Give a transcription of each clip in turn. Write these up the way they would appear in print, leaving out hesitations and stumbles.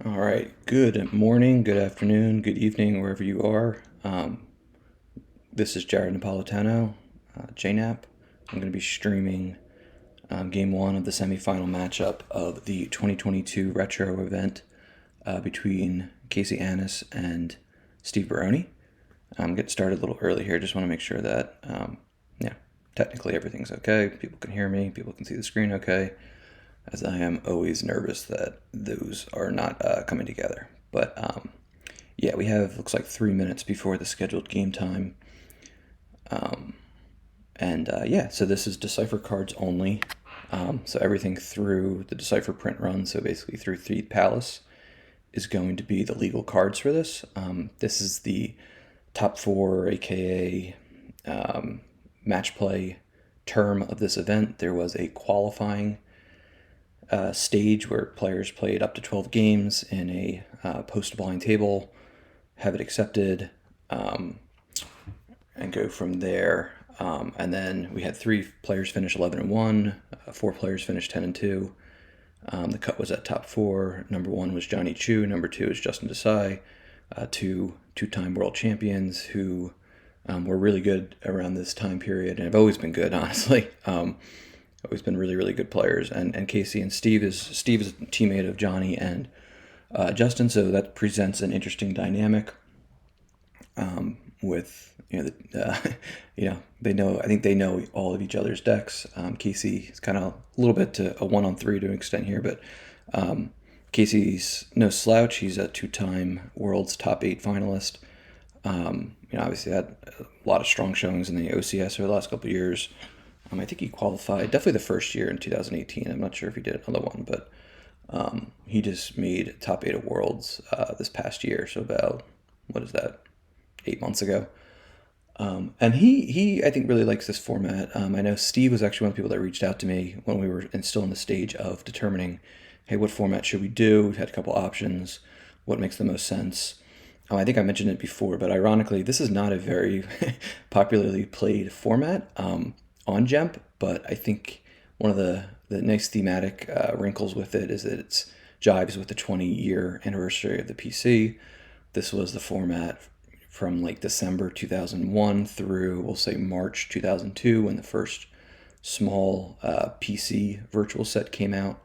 All right. Good morning, good afternoon, good evening, wherever you are. This is Jared Napolitano, JNAP. I'm going to be streaming game one of the semifinal matchup of the 2022 Retro event between Casey Annis and Steve Baroni. I'm getting started a little early here. Just want to make sure that, yeah, technically everything's okay. People can hear me, people can see the screen okay, as I am always nervous that those are not coming together. But yeah, we have, looks like 3 minutes before the scheduled game time. And yeah, so this is Decipher cards only. So everything through the Decipher print run, so basically through Thief Palace, is going to be the legal cards for this. This is the top four, aka match play term of this event. There was a qualifying stage where players played up to 12 games in a post-blind table, have it accepted, and go from there. And then we had 3 players finish 11-1, 4 players finish 10-2. The cut was at top 4. Number 1 was Johnny Chu. Number 2 is Justin Desai, two-time world champions who were really good around this time period, and have always been good, honestly. Always been really, really good players. And Casey and Steve is a teammate of Johnny and Justin, so that presents an interesting dynamic. With they know, I think they know all of each other's decks. Casey is kind of a little bit to a 1-on-3 to an extent here, but Casey's no slouch. He's a 2-time world's top 8 finalist. Obviously had a lot of strong showings in the OCS over the last couple of years. I think he qualified definitely the first year in 2018. I'm not sure if he did another one, but he just made top 8 of Worlds this past year. So about, what is that, 8 months ago. And he I think really likes this format. I know Steve was actually one of the people that reached out to me when we were still in the stage of determining, hey, what format should we do? We've had a couple options. What makes the most sense? I think I mentioned it before, but ironically, this is not a very popularly played format on Jemp, but I think one of the nice thematic wrinkles with it is that it jives with the 20-year anniversary of the PC. This was the format from like December 2001 through, we'll say, March 2002, when the first small PC virtual set came out.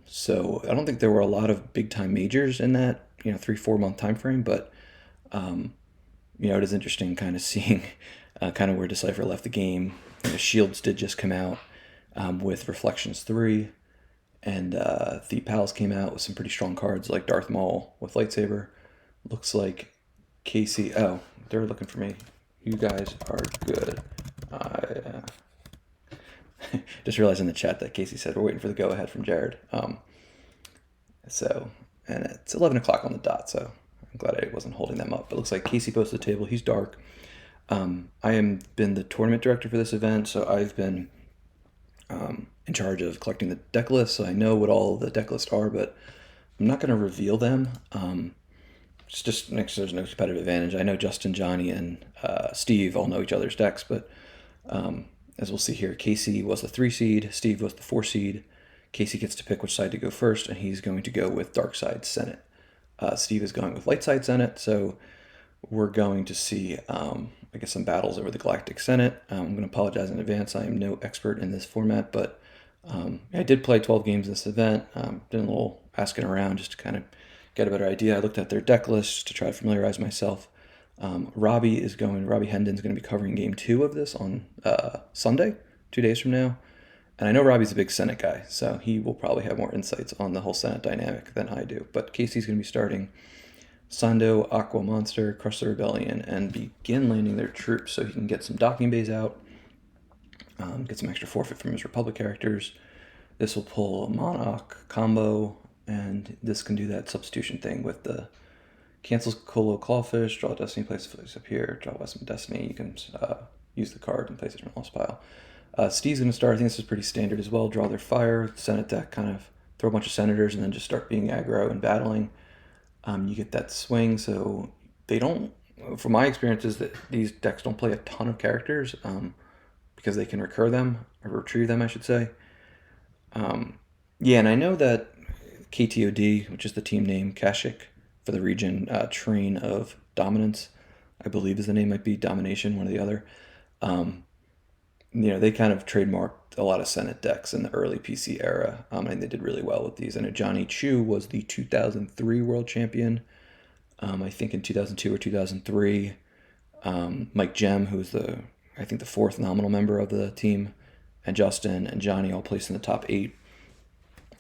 So I don't think there were a lot of big time majors in that 3-4 month time frame, but it is interesting kind of seeing kind of where Decipher left the game. Shields did just come out with Reflections 3, and Thief Palace came out with some pretty strong cards like Darth Maul with Lightsaber. Looks like Casey, oh, they're looking for me. You guys are good. I just realized in the chat that Casey said we're waiting for the go-ahead from Jared. And it's 11 o'clock on the dot, so I'm glad I wasn't holding them up. But it looks like Casey posted the table. He's dark. I am been the tournament director for this event, so I've been in charge of collecting the deck lists, so I know what all the deck lists are, but I'm not going to reveal them. Just next, there's no competitive advantage. I know Justin, Johnny, and Steve all know each other's decks, but as we'll see here, Casey was the 3 seed, Steve was the 4 seed. Casey gets to pick which side to go first, and he's going to go with Dark Side Senate. Steve is going with Light Side Senate, so we're going to see, some battles over the Galactic Senate. I'm going to apologize in advance. I am no expert in this format, but I did play 12 games in this event. Did a little asking around just to kind of get a better idea. I looked at their deck list to try to familiarize myself. Robbie Hendon's going to be covering game 2 of this on Sunday, 2 days from now. And I know Robbie's a big Senate guy, so he will probably have more insights on the whole Senate dynamic than I do. But Casey's going to be starting Sando, Aqua Monster, Crush the Rebellion, and begin landing their troops so he can get some docking bays out, get some extra forfeit from his Republic characters. This will pull a Monarch combo, and this can do that substitution thing with the cancels Colo Clawfish, draw Destiny, place up here, draw Westman Destiny. You can use the card and place it in a lost pile. Steve's going to start. I think this is pretty standard as well. Draw their fire, Senate deck, kind of throw a bunch of senators, and then just start being aggro and battling. You get that swing, so they don't, from my experiences, that these decks don't play a ton of characters because they can recur them, or retrieve them, I should say. Yeah, and I know that KTOD, which is the team name, Kashik, for the region. Train of Dominance, I believe is the name, might be Domination, one or the other. They kind of trademarked a lot of Senate decks in the early PC era, and they did really well with these. I know Johnny Chu was the 2003 world champion, I think in 2002 or 2003. Mike Jem, who's I think the fourth nominal member of the team, and Justin and Johnny all placed in the top 8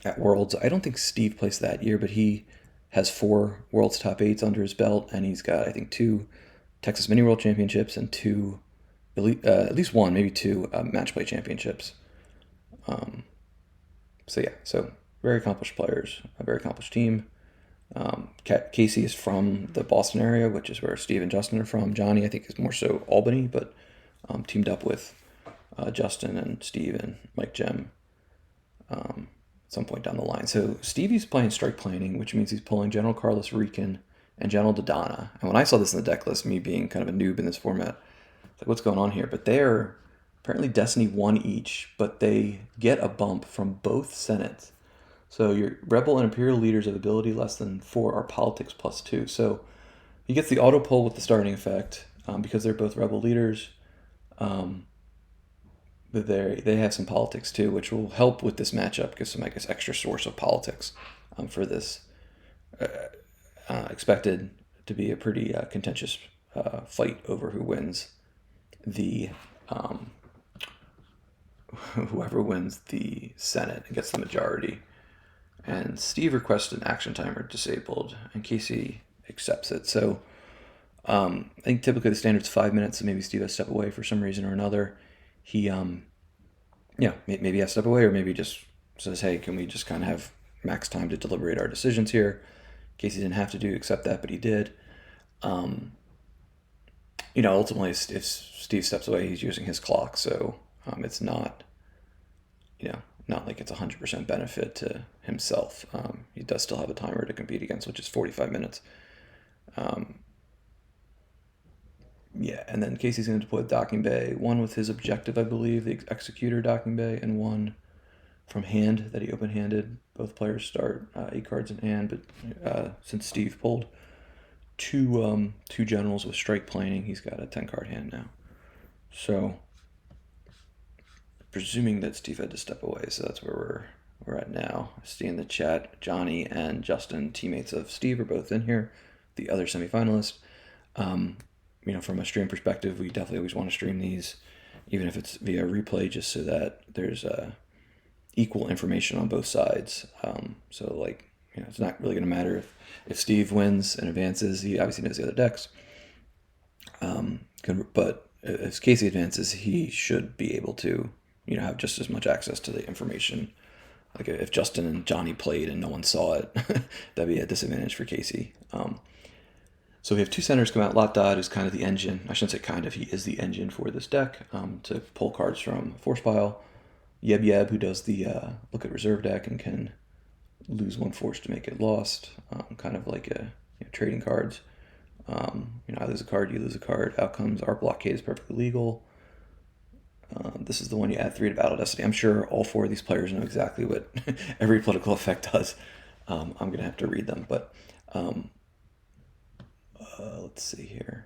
at Worlds. I don't think Steve placed that year, but he has 4 Worlds top 8s under his belt, and he's got, I think, 2 Texas Mini World Championships and 2, at least 1, maybe 2 match play championships. So very accomplished players, a very accomplished team. Casey is from the Boston area, which is where Steve and Justin are from. Johnny, I think, is more so Albany, but teamed up with Justin and Steve and Mike Jem at some point down the line. So Stevie's playing strike planning, which means he's pulling General Carlos Rican and General Dodonna. And when I saw this in the deck list, me being kind of a noob in this format, like, what's going on here? But they're apparently Destiny 1 each, but they get a bump from both Senates. So your Rebel and Imperial leaders of ability less than 4 are politics +2. So he gets the auto pull with the starting effect because they're both Rebel leaders. But they have some politics too, which will help with this matchup, give some, I guess, extra source of politics for this. Expected to be a pretty contentious fight over who wins the whoever wins the Senate and gets the majority. And Steve requests an action timer disabled, and Casey accepts it. So I think typically the standard's 5 minutes, so maybe Steve has to step away for some reason or another. He, maybe he has to step away, or maybe just says, hey, can we just kind of have max time to deliberate our decisions here? Casey didn't have to accept that, but he did. Ultimately, if Steve steps away, he's using his clock, so it's not, not like it's 100% benefit to himself. He does still have a timer to compete against, which is 45 minutes. And then Casey's going to deploy the docking bay, one with his objective, I believe, the executor docking bay, and one from hand that he open-handed. Both players start 8 cards in hand, but since Steve pulled two generals with strike planning, he's got a 10-card hand now. So presuming that Steve had to step away, so that's where we're at now. I see in the chat, Johnny and Justin, teammates of Steve, are both in here, the other semifinalist. From a stream perspective, we definitely always want to stream these, even if it's via replay, just so that there's equal information on both sides. It's not really going to matter if Steve wins and advances. He obviously knows the other decks. But if Casey advances, he should be able to have just as much access to the information. Like if Justin and Johnny played and no one saw it, that'd be a disadvantage for Casey. So we have 2 centers come out. Lopdod is kind of the engine. I shouldn't say kind of, he is the engine for this deck to pull cards from Force Pile. Yeb, who does the look at reserve deck and can lose 1 force to make it lost, kind of like trading cards. I lose a card, you lose a card. Outcomes, our blockade is perfectly legal. This is the one you add 3 to Battle Destiny. I'm sure all 4 of these players know exactly what every political effect does. I'm going to have to read them, but let's see here.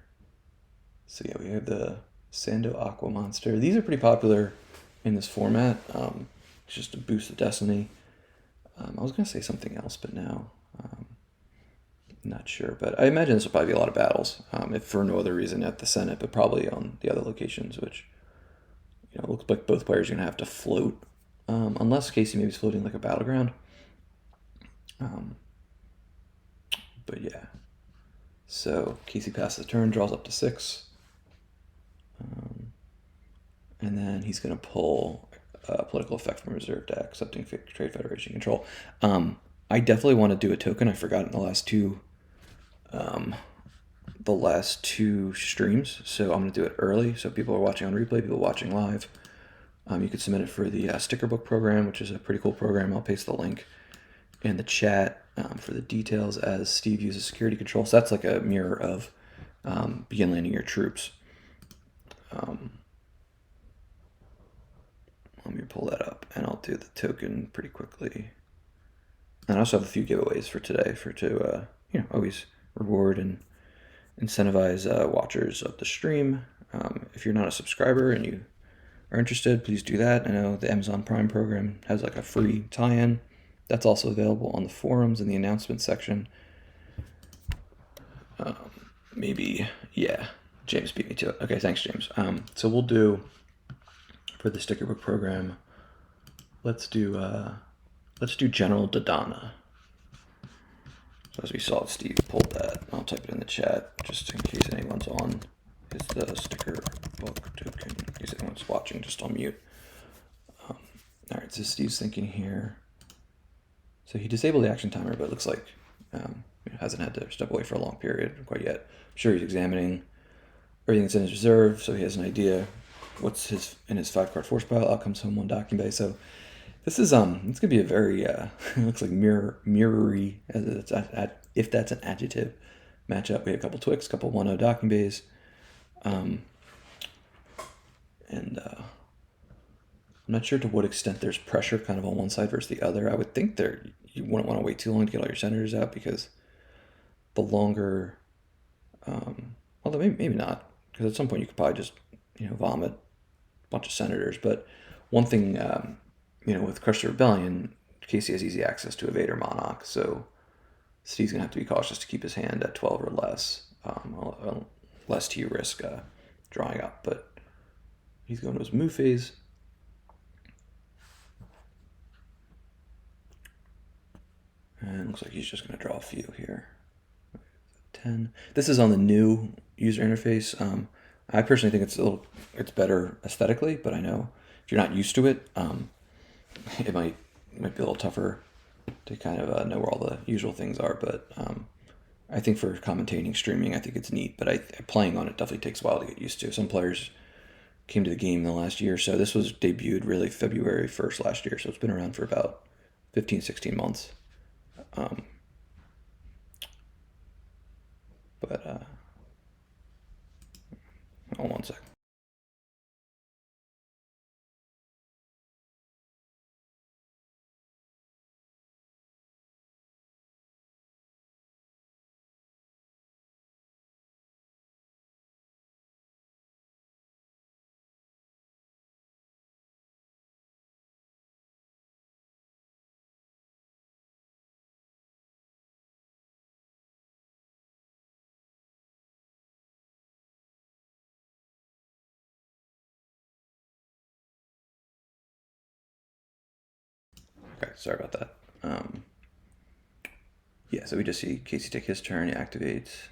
So we have the Sando Aqua Monster. These are pretty popular in this format, just to boost the Destiny. I was going to say something else, but now not sure. But I imagine this will probably be a lot of battles, if for no other reason at the Senate, but probably on the other locations, which it looks like both players are going to have to float, unless Casey maybe is floating like a battleground. But yeah. So Casey passes the turn, draws up to 6. And then he's going to pull a political effect from reserve deck, accepting Trade Federation control. I definitely want to do a token. I forgot in the last two streams, so I'm going to do it early. So people are watching on replay, people watching live. You could submit it for the sticker book program, which is a pretty cool program. I'll paste the link in the chat for the details as Steve uses security control. So that's like a mirror of begin landing your troops. Let me pull that up, and I'll do the token pretty quickly. And I also have a few giveaways for today always reward and incentivize watchers of the stream. If you're not a subscriber and you are interested, please do that. I know the Amazon Prime program has like a free tie-in. That's also available on the forums in the announcement section. Maybe, yeah. James beat me to it. Okay, thanks, James. So we'll do for the sticker book program. Let's do General Dodonna. So as we saw, Steve pulled that. I'll type it in the chat just in case anyone's on. Is the sticker book token? In case anyone's watching, just on mute. All right, so Steve's thinking here. So he disabled the action timer, but it looks like hasn't had to step away for a long period quite yet. I'm sure he's examining everything that's in his reserve, so he has an idea what's in his 5-card force pile. Out comes home 1 docking bay. So this is it's gonna be a very it looks like mirrory, if that's an adjective, matchup. We have a couple Twix, a couple 1-0 docking bays, and I'm not sure to what extent there's pressure kind of on one side versus the other. I would think you wouldn't want to wait too long to get all your senators out, because the longer, although maybe not, because at some point you could probably just vomit a bunch of senators. But one thing, with Crush the Rebellion, Casey has easy access to Evade or Monarch, so Steve's gonna have to be cautious to keep his hand at 12 or less, lest he risk drawing up. But he's going to his move phase. And looks like he's just going to draw a few here. 10. This is on the new user interface. I personally think it's better aesthetically, but I know if you're not used to it, it might be a little tougher to kind of know where all the usual things are. But I think for commentating, streaming, I think it's neat. But playing on it definitely takes a while to get used to. Some players came to the game in the last year, so this was debuted really February 1st last year, so it's been around for about 15, 16 months. Hold on one sec. Okay, sorry about that. Yeah, so we just see Casey take his turn, he activates.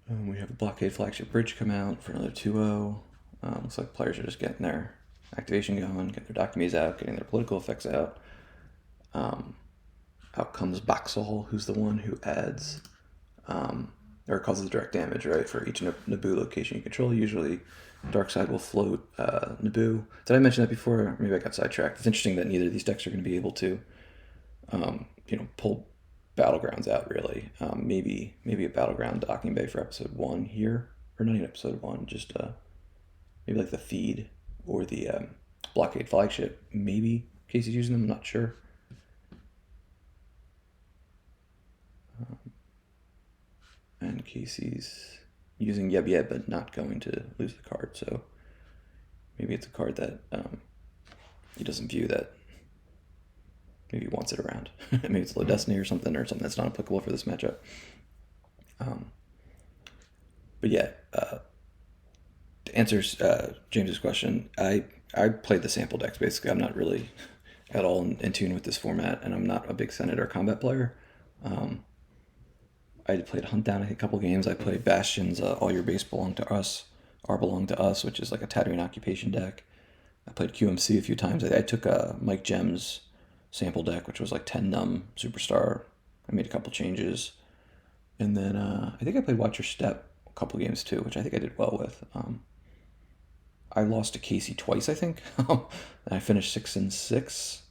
We have a Blockade Flagship Bridge come out for another 2-0. Looks like players are just getting their activation going, getting their documents out, getting their political effects out. Out comes Baxal, who's the one who adds or causes direct damage, right? For each Naboo location you control, usually Darkseid will float Naboo. Did I mention that before? Maybe I got sidetracked. It's interesting that neither of these decks are going to be able to, pull battlegrounds out, really. Maybe a battleground docking bay for episode 1 here, or not even episode 1, just maybe like the feed or the Blockade Flagship. Maybe Casey's using them, I'm not sure. And Casey's using Yeb, but not going to lose the card, so maybe it's a card that he doesn't view, that maybe he wants it around. Maybe it's Low Destiny or something that's not applicable for this matchup. But yeah, to answer James's question, I played the sample decks, basically. I'm not really at all in tune with this format, and I'm not a big Senator combat player. I played Hunt Down a couple games. I played Bastion's All Your Base Belong to Us, Belong to Us, which is like a Tatooine occupation deck. I played QMC a few times. I took Mike Gem's sample deck, which was like 10 num Superstar. I made a couple changes. And then I think I played Watch Your Step a couple games too, which I think I did well with. I lost to Casey twice, I think. And I finished 6-6.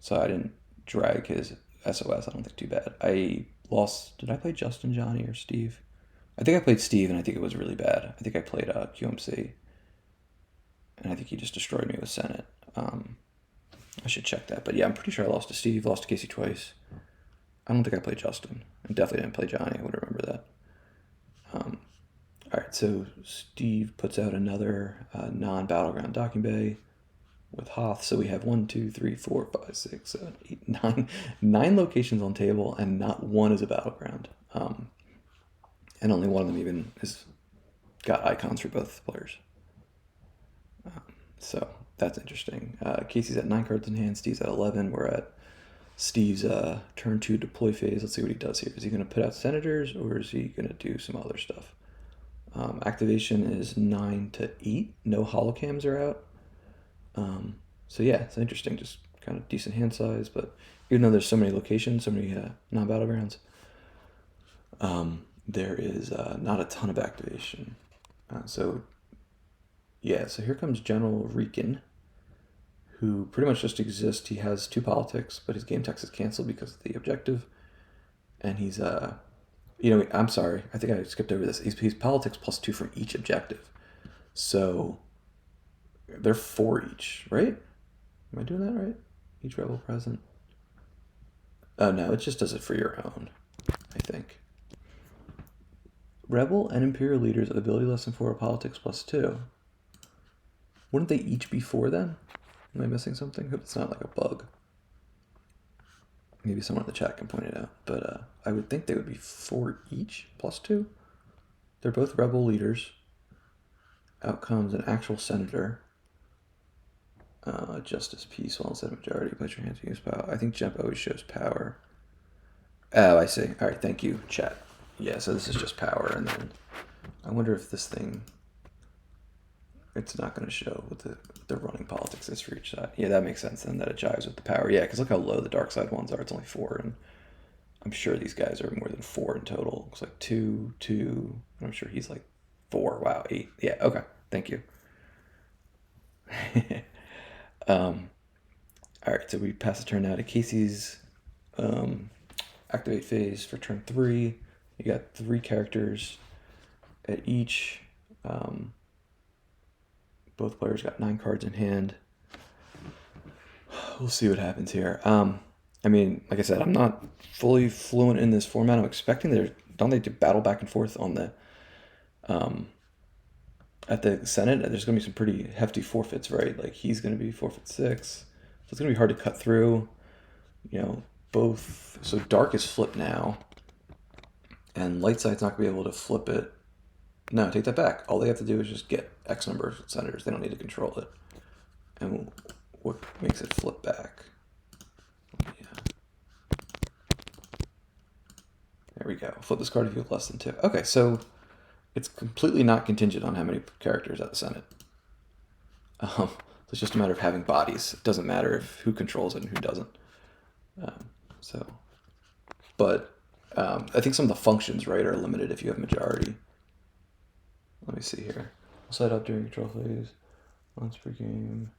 So I didn't drag his SOS, I don't think, too bad. I lost. Did I play Justin, Johnny, or Steve? I think I played Steve, and I think it was really bad. I think I played QMC, and I think he just destroyed me with Senate. I should check that, but yeah, I'm pretty sure I lost to Steve, lost to Casey twice. I don't think I played Justin. I definitely didn't play Johnny. I would remember that. All right, so Steve puts out another non-battleground docking bay with Hoth. So we have 1, 2, 3, 4, 5, 6, 7, 8, 9, 9 locations on table, and not one is a battleground. And only one of them even has got icons for both players. So that's interesting. Casey's at 9 cards in hand. Steve's at 11. We're at Steve's turn 2 deploy phase. Let's see what he does here. Is he going to put out senators, or is he going to do some other stuff? Activation is 9 to 8. No holocams are out. So yeah, it's interesting. Just kind of decent hand size, but even though there's so many locations, so many non-battlegrounds, there is not a ton of activation. So here comes General Rican, who pretty much just exists. He has 2 politics, but his game text is canceled because of the objective, and he's I'm sorry, I think I skipped over this. He's politics +2 from each objective. So they're 4 each, right? Am I doing that right? Each rebel present. Oh no, it just does it for your own, I think. Rebel and Imperial leaders of ability less than 4 politics +2. Wouldn't they each be 4 then? Am I missing something? Hope it's not like a bug. Maybe someone in the chat can point it out. But I would think they would be 4 each +2. They're both rebel leaders. Out comes an actual senator. Justice, peace, while instead of majority. Put your hands to use power. I think Jump always shows power. Oh, I see. All right, thank you, chat. Yeah, so this is just power, and then I wonder if this thing, it's not going to show what the running politics is for each side. Yeah, that makes sense then, that it jives with the power. Yeah, because look how low the dark side ones are. It's only 4, and I'm sure these guys are more than 4 in total. Looks like 2, 2. I'm sure he's like 4. Wow, 8. Yeah, okay. Thank you. All right, so we pass the turn now to Casey's activate phase for turn 3. You got 3 characters at each. Both players got 9 cards in hand. We'll see what happens here. I mean, like I said, I'm not fully fluent in this format. I'm expecting don't they do battle back and forth on the at the Senate? There's going to be some pretty hefty forfeits, right? Like he's going to be forfeit 6, so it's going to be hard to cut through. Both. So dark is flipped now, and light side's not going to be able to flip it. No, take that back. All they have to do is just get X number of senators. They don't need to control it. And what makes it flip back? Yeah. There we go. Flip this card if you have less than 2. Okay, so it's completely not contingent on how many characters at the Senate. It's just a matter of having bodies. It doesn't matter who controls it and who doesn't. I think some of the functions, right, are limited if you have majority. Let me see here. Slide up during control phase. Once per game.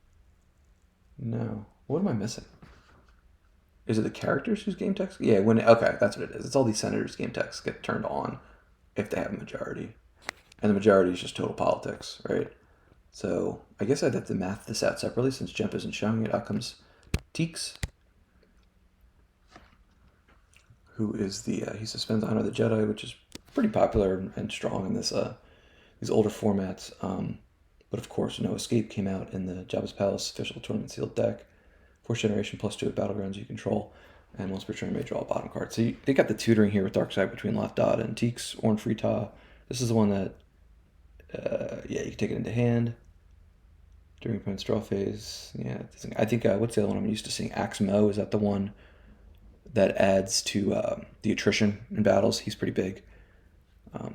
No. What am I missing? Is it the characters whose game text? Yeah, okay, that's what it is. It's all these senators' game texts get turned on if they have a majority. And the majority is just total politics, right? So I guess I'd have to math this out separately since Jemp isn't showing it. Out comes Teeks, who is he suspends Honor of the Jedi, which is pretty popular and strong in this these older formats. But of course, No Escape came out in the Jabba's Palace official tournament sealed deck. 4th generation +2 at battlegrounds you control, and once per turn you may draw a bottom card. So they got the tutoring here with Darkside between Lathdad and Teeks, Orn Freeta. This is the one that, you can take it into hand during opponent's draw phase. Yeah, I think, what's the other one I'm used to seeing? Axe Mo, is that the one that adds to the attrition in battles? He's pretty big.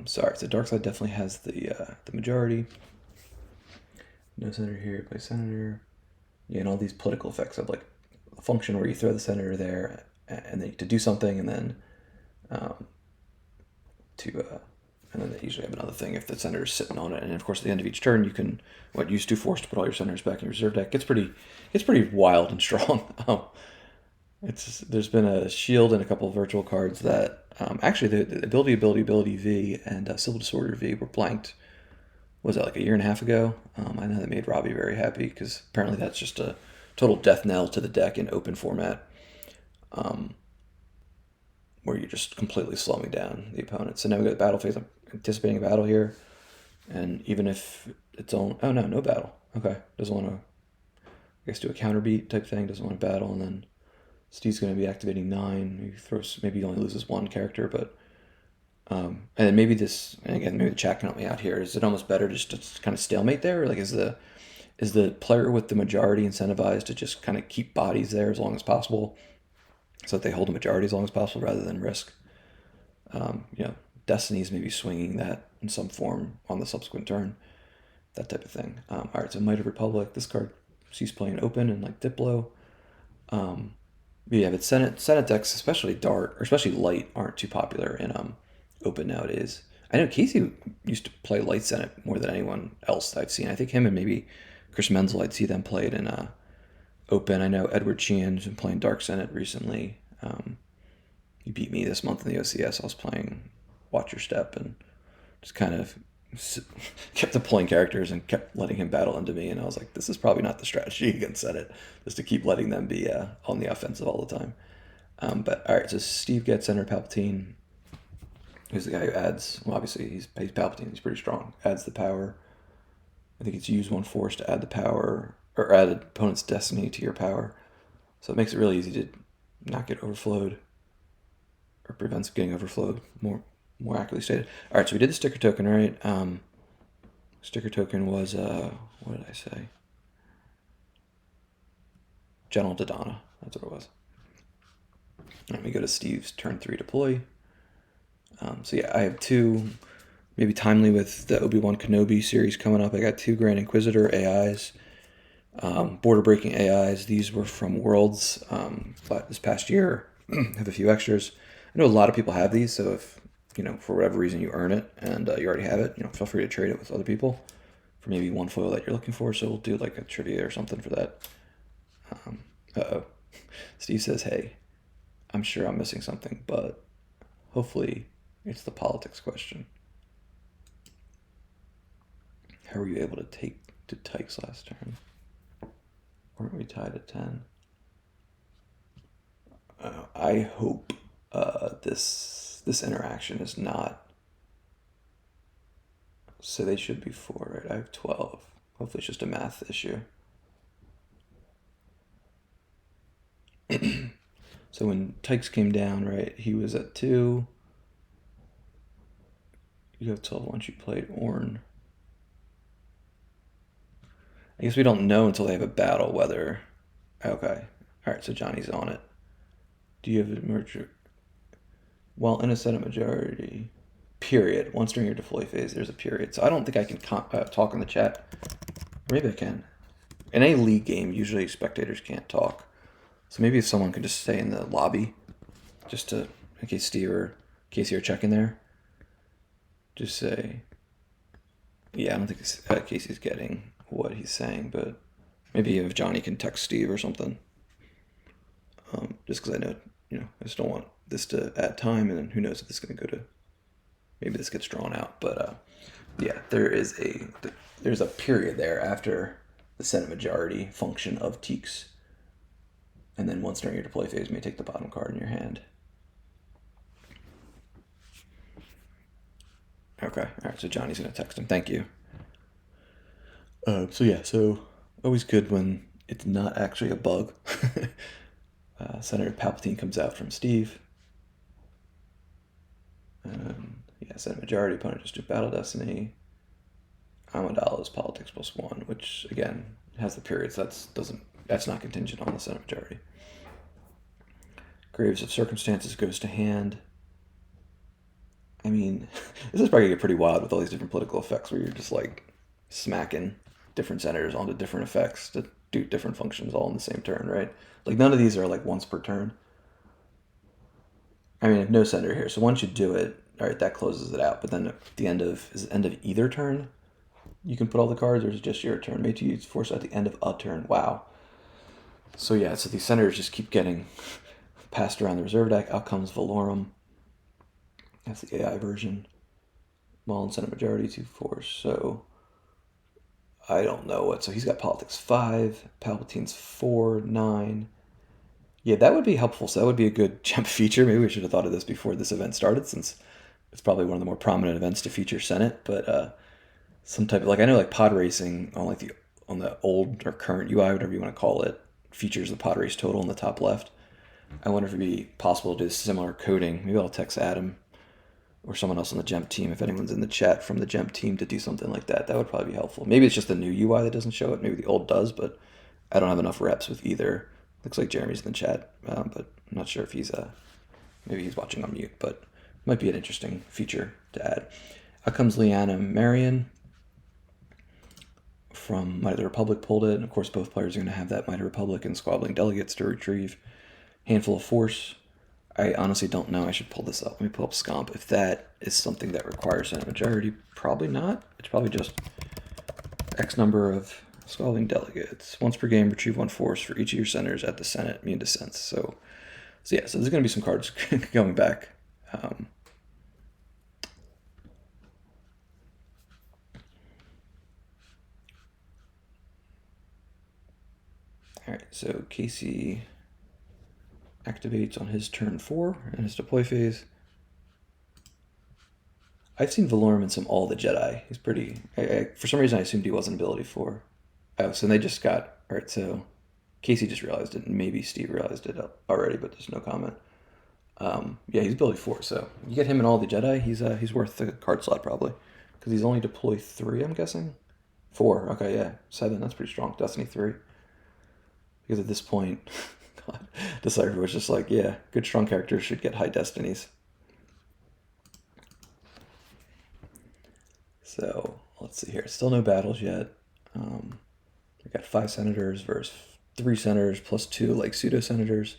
So Darkside definitely has the majority. No senator here, play senator. Yeah, and all these political effects of like a function where you throw the senator there and then to do something, and then and then they usually have another thing if the senator's sitting on it. And of course, at the end of each turn, you can use 2 force to put all your senators back in your reserve deck. It's pretty wild and strong. There's been a shield and a couple of virtual cards that actually the ability V and Civil Disorder V were blanked. Was that like a year and a half ago? I know that made Robbie very happy because apparently that's just a total death knell to the deck in open format, where you're just completely slowing down the opponent. So now we got the battle phase. I'm anticipating a battle here, and even if it's on, oh no, no battle. Okay, doesn't want to, I guess, do a counter beat type thing. Doesn't want to battle, and then Steve's going to be activating 9. Maybe he only loses 1 character, but and then maybe this, and again, maybe the chat can help me out here. Is it almost better just to kind of stalemate there? Or like, is the player with the majority incentivized to just kind of keep bodies there as long as possible, so that they hold a majority as long as possible rather than risk, Destiny's maybe swinging that in some form on the subsequent turn, that type of thing. All right, so Might of Republic. This card sees playing open and like Diplo. Yeah, but Senate decks, especially dark or especially light, aren't too popular in open nowadays. I know Casey used to play light Senate more than anyone else I've seen. I think him and maybe Chris Menzel, I'd see them played in open. I know Edward Sheehan's been playing dark Senate recently. He beat me this month in the OCS. I was playing Watch Your Step and just kind of kept deploying characters and kept letting him battle into me. And I was like, this is probably not the strategy against Senate, just to keep letting them be on the offensive all the time. But all right, so Steve gets Senator Palpatine, who's the guy who adds, well, obviously he's Palpatine, he's pretty strong, adds the power. I think it's use 1 force to add the power, or add an opponent's destiny to your power. So it makes it really easy to not get overflowed, or prevents getting overflowed, more accurately stated. All right, so we did the sticker token, right? Sticker token was, what did I say? General Dodonna, that's what it was. Let me go to Steve's turn 3 deploy. So yeah, I have 2, maybe timely with the Obi-Wan Kenobi series coming up. I got 2 Grand Inquisitor AIs, border breaking AIs. These were from Worlds this past year. Have a few extras. I know a lot of people have these, so if for whatever reason you earn it and you already have it, feel free to trade it with other people for maybe 1 foil that you're looking for. So we'll do like a trivia or something for that. Steve says, hey, I'm sure I'm missing something, but hopefully it's the politics question. How were you able to take to Tykes last turn? Weren't we tied at 10? I hope this interaction is not. So they should be 4, right? I have 12. Hopefully it's just a math issue. So when Tykes came down, right, he was at 2. You have 12 once you played Ornn. I guess we don't know until they have a battle whether. Okay. All right, so Johnny's on it. Do you have a merger? Well, in a Senate majority, period. Once during your deploy phase, there's a period. So I don't think I can talk in the chat. Maybe I can. In any league game, usually spectators can't talk. So maybe if someone could just stay in the lobby, just to, in case Steve or Casey are checking there, just say, yeah, I don't think Casey's getting what he's saying, but maybe if Johnny can text Steve or something. Just because I know, I just don't want this to add time, and then who knows if this is going to go to, maybe this gets drawn out. But yeah, there's a period there after the Senate majority function of Teeks. And then once during your deploy phase, you may take the bottom card in your hand. Okay, all right, so Johnny's going to text him. Thank you. So always good when it's not actually a bug. Senator Palpatine comes out from Steve. Senate majority opponent just do Battle Destiny. Amidala's Politics +1, which again has the period, so that's not contingent on the Senate majority. Graves of Circumstances goes to hand. I mean, this is probably gonna get pretty wild with all these different political effects where you're just like smacking different senators onto different effects to do different functions all in the same turn, right? Like none of these are like once per turn. I mean, no senator here, so once you do it, all right, that closes it out. But then at the end of either turn, you can put all the cards, or is it just your turn? May to use force at the end of a turn. Wow. So yeah, so these senators just keep getting passed around the reserve deck. Out comes Valorum. That's the AI version. Mullen, Senate Majority, 2/4. So I don't know what. So he's got Politics 5, Palpatine's 4, 9. Yeah, that would be helpful. So that would be a good jump feature. Maybe we should have thought of this before this event started, since it's probably one of the more prominent events to feature Senate. But some type of, like, I know like pod racing on the old or current UI, whatever you want to call it, features the pod race total in the top left. I wonder if it'd be possible to do similar coding. Maybe I'll text Adam or someone else on the GEMP team, if anyone's in the chat from the GEMP team, to do something like that. That would probably be helpful. Maybe it's just the new UI that doesn't show it. Maybe the old does, but I don't have enough reps with either. Looks like Jeremy's in the chat, but I'm not sure if maybe he's watching on mute, but it might be an interesting feature to add. Out comes Leanna Marion from Might of the Republic, pulled it. And of course, both players are going to have that Might of the Republic and Squabbling Delegates to retrieve. Handful of Force. I honestly don't know. I should pull this up. Let me pull up Scomp. If that is something that requires Senate Majority, probably not. It's probably just X number of Squabbling Delegates. Once per game, retrieve 1 Force for each of your senators at the Senate immune to sense. So yeah, so there's going to be some cards going back. All right, so Casey activates on his turn 4 in his deploy phase. I've seen Valorum in some All the Jedi. He's pretty... for some reason, I assumed he wasn't ability 4. Oh, so they just got... All right, so Casey just realized it, and maybe Steve realized it already, but there's no comment. Yeah, he's ability 4, so you get him in All the Jedi, he's worth the card slot, probably. Because he's only deploy 3, I'm guessing? 4, okay, yeah. 7, that's pretty strong. Destiny 3. Because at this point... God, Decipher was just like, yeah, good strong characters should get high destinies. So let's see here. Still no battles yet. We got 5 senators versus 3 senators plus 2 like pseudo senators.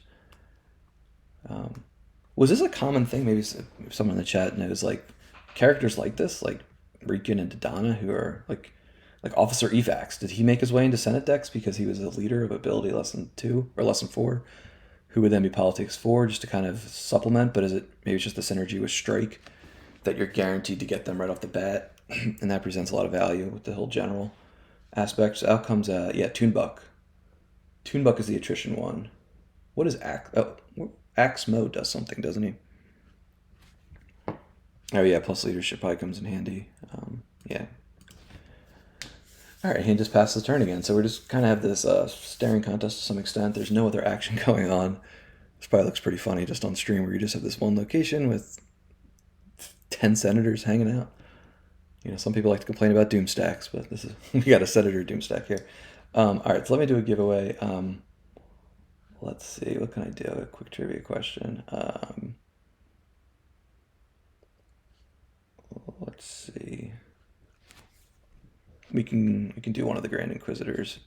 Was this a common thing? Maybe if someone in the chat knows, like, characters like this, like Riken and Dodonna, who are like Officer Evax. Did he make his way into Senate decks because he was a leader of ability lesson 2 or lesson 4, who would then be politics 4 just to kind of supplement? But is it maybe it's just the synergy with Strike that you're guaranteed to get them right off the bat, and that presents a lot of value with the whole general aspect. So out comes Toonbuck. Toonbuck is the attrition one. What is Axe? Oh, Axe Mode does something, doesn't he? Oh yeah, plus leadership probably comes in handy. Yeah. All right, he just passed the turn again. So we just kind of have this staring contest to some extent. There's no other action going on. This probably looks pretty funny just on stream, where you just have this one location with 10 senators hanging out. You know, some people like to complain about doom stacks, but we got a senator doom stack here. All right, so let me do a giveaway. Let's see, what can I do? A quick trivia question. Let's see. We can do one of the Grand Inquisitors.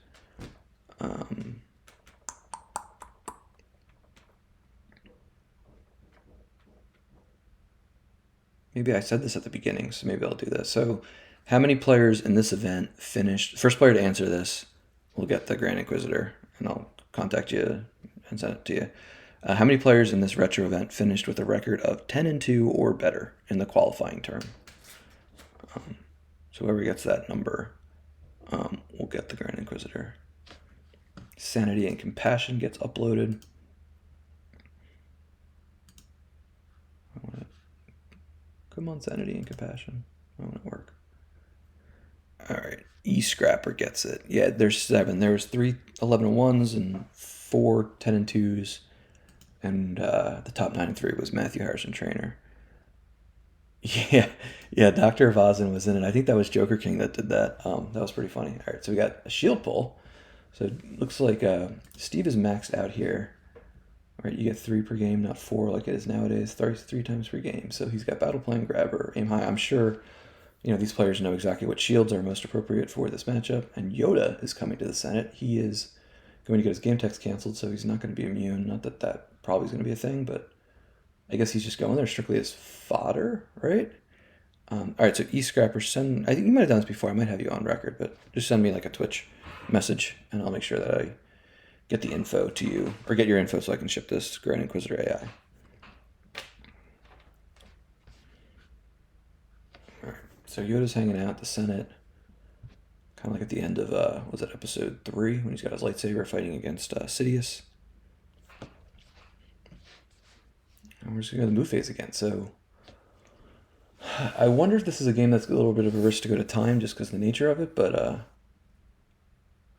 Maybe I said this at the beginning, so maybe I'll do this. So, how many players in this event finished? First player to answer this will get the Grand Inquisitor, and I'll contact you and send it to you. How many players in this retro event finished with a record of 10-2 or better in the qualifying term? So whoever gets that number will get the Grand Inquisitor. Sanity and Compassion gets uploaded. Come on, Sanity and Compassion. I want to work. All right, E-Scrapper gets it. Yeah, there's 7. There was 3 11-1s and 4 10-2s, and the top 9 and 3 was Matthew Harrison Trainer. Yeah, Dr. Vazin was in it. I think that was Joker King that did that. That was pretty funny. All right, so we got a shield pull. So it looks like Steve is maxed out here. All right, you get 3 per game, not 4 like it is nowadays. 3 times per game. So he's got Battle Plan, Grabber, Aim High. I'm sure, these players know exactly what shields are most appropriate for this matchup. And Yoda is coming to the Senate. He is going to get his game text canceled, so he's not going to be immune. Not that that probably is going to be a thing, but I guess he's just going there strictly as fodder, right? All right, so E-Scrapper, I think you might have done this before. I might have you on record, but just send me like a Twitch message, and I'll make sure that I get the info to you, or get your info so I can ship this Grand Inquisitor AI. All right, so Yoda's hanging out at the Senate, kind of like at the end of, was it episode 3, when he's got his lightsaber fighting against Sidious. And we're just going to go to the move phase again, so I wonder if this is a game that's a little bit of a risk to go to time just because of the nature of it, but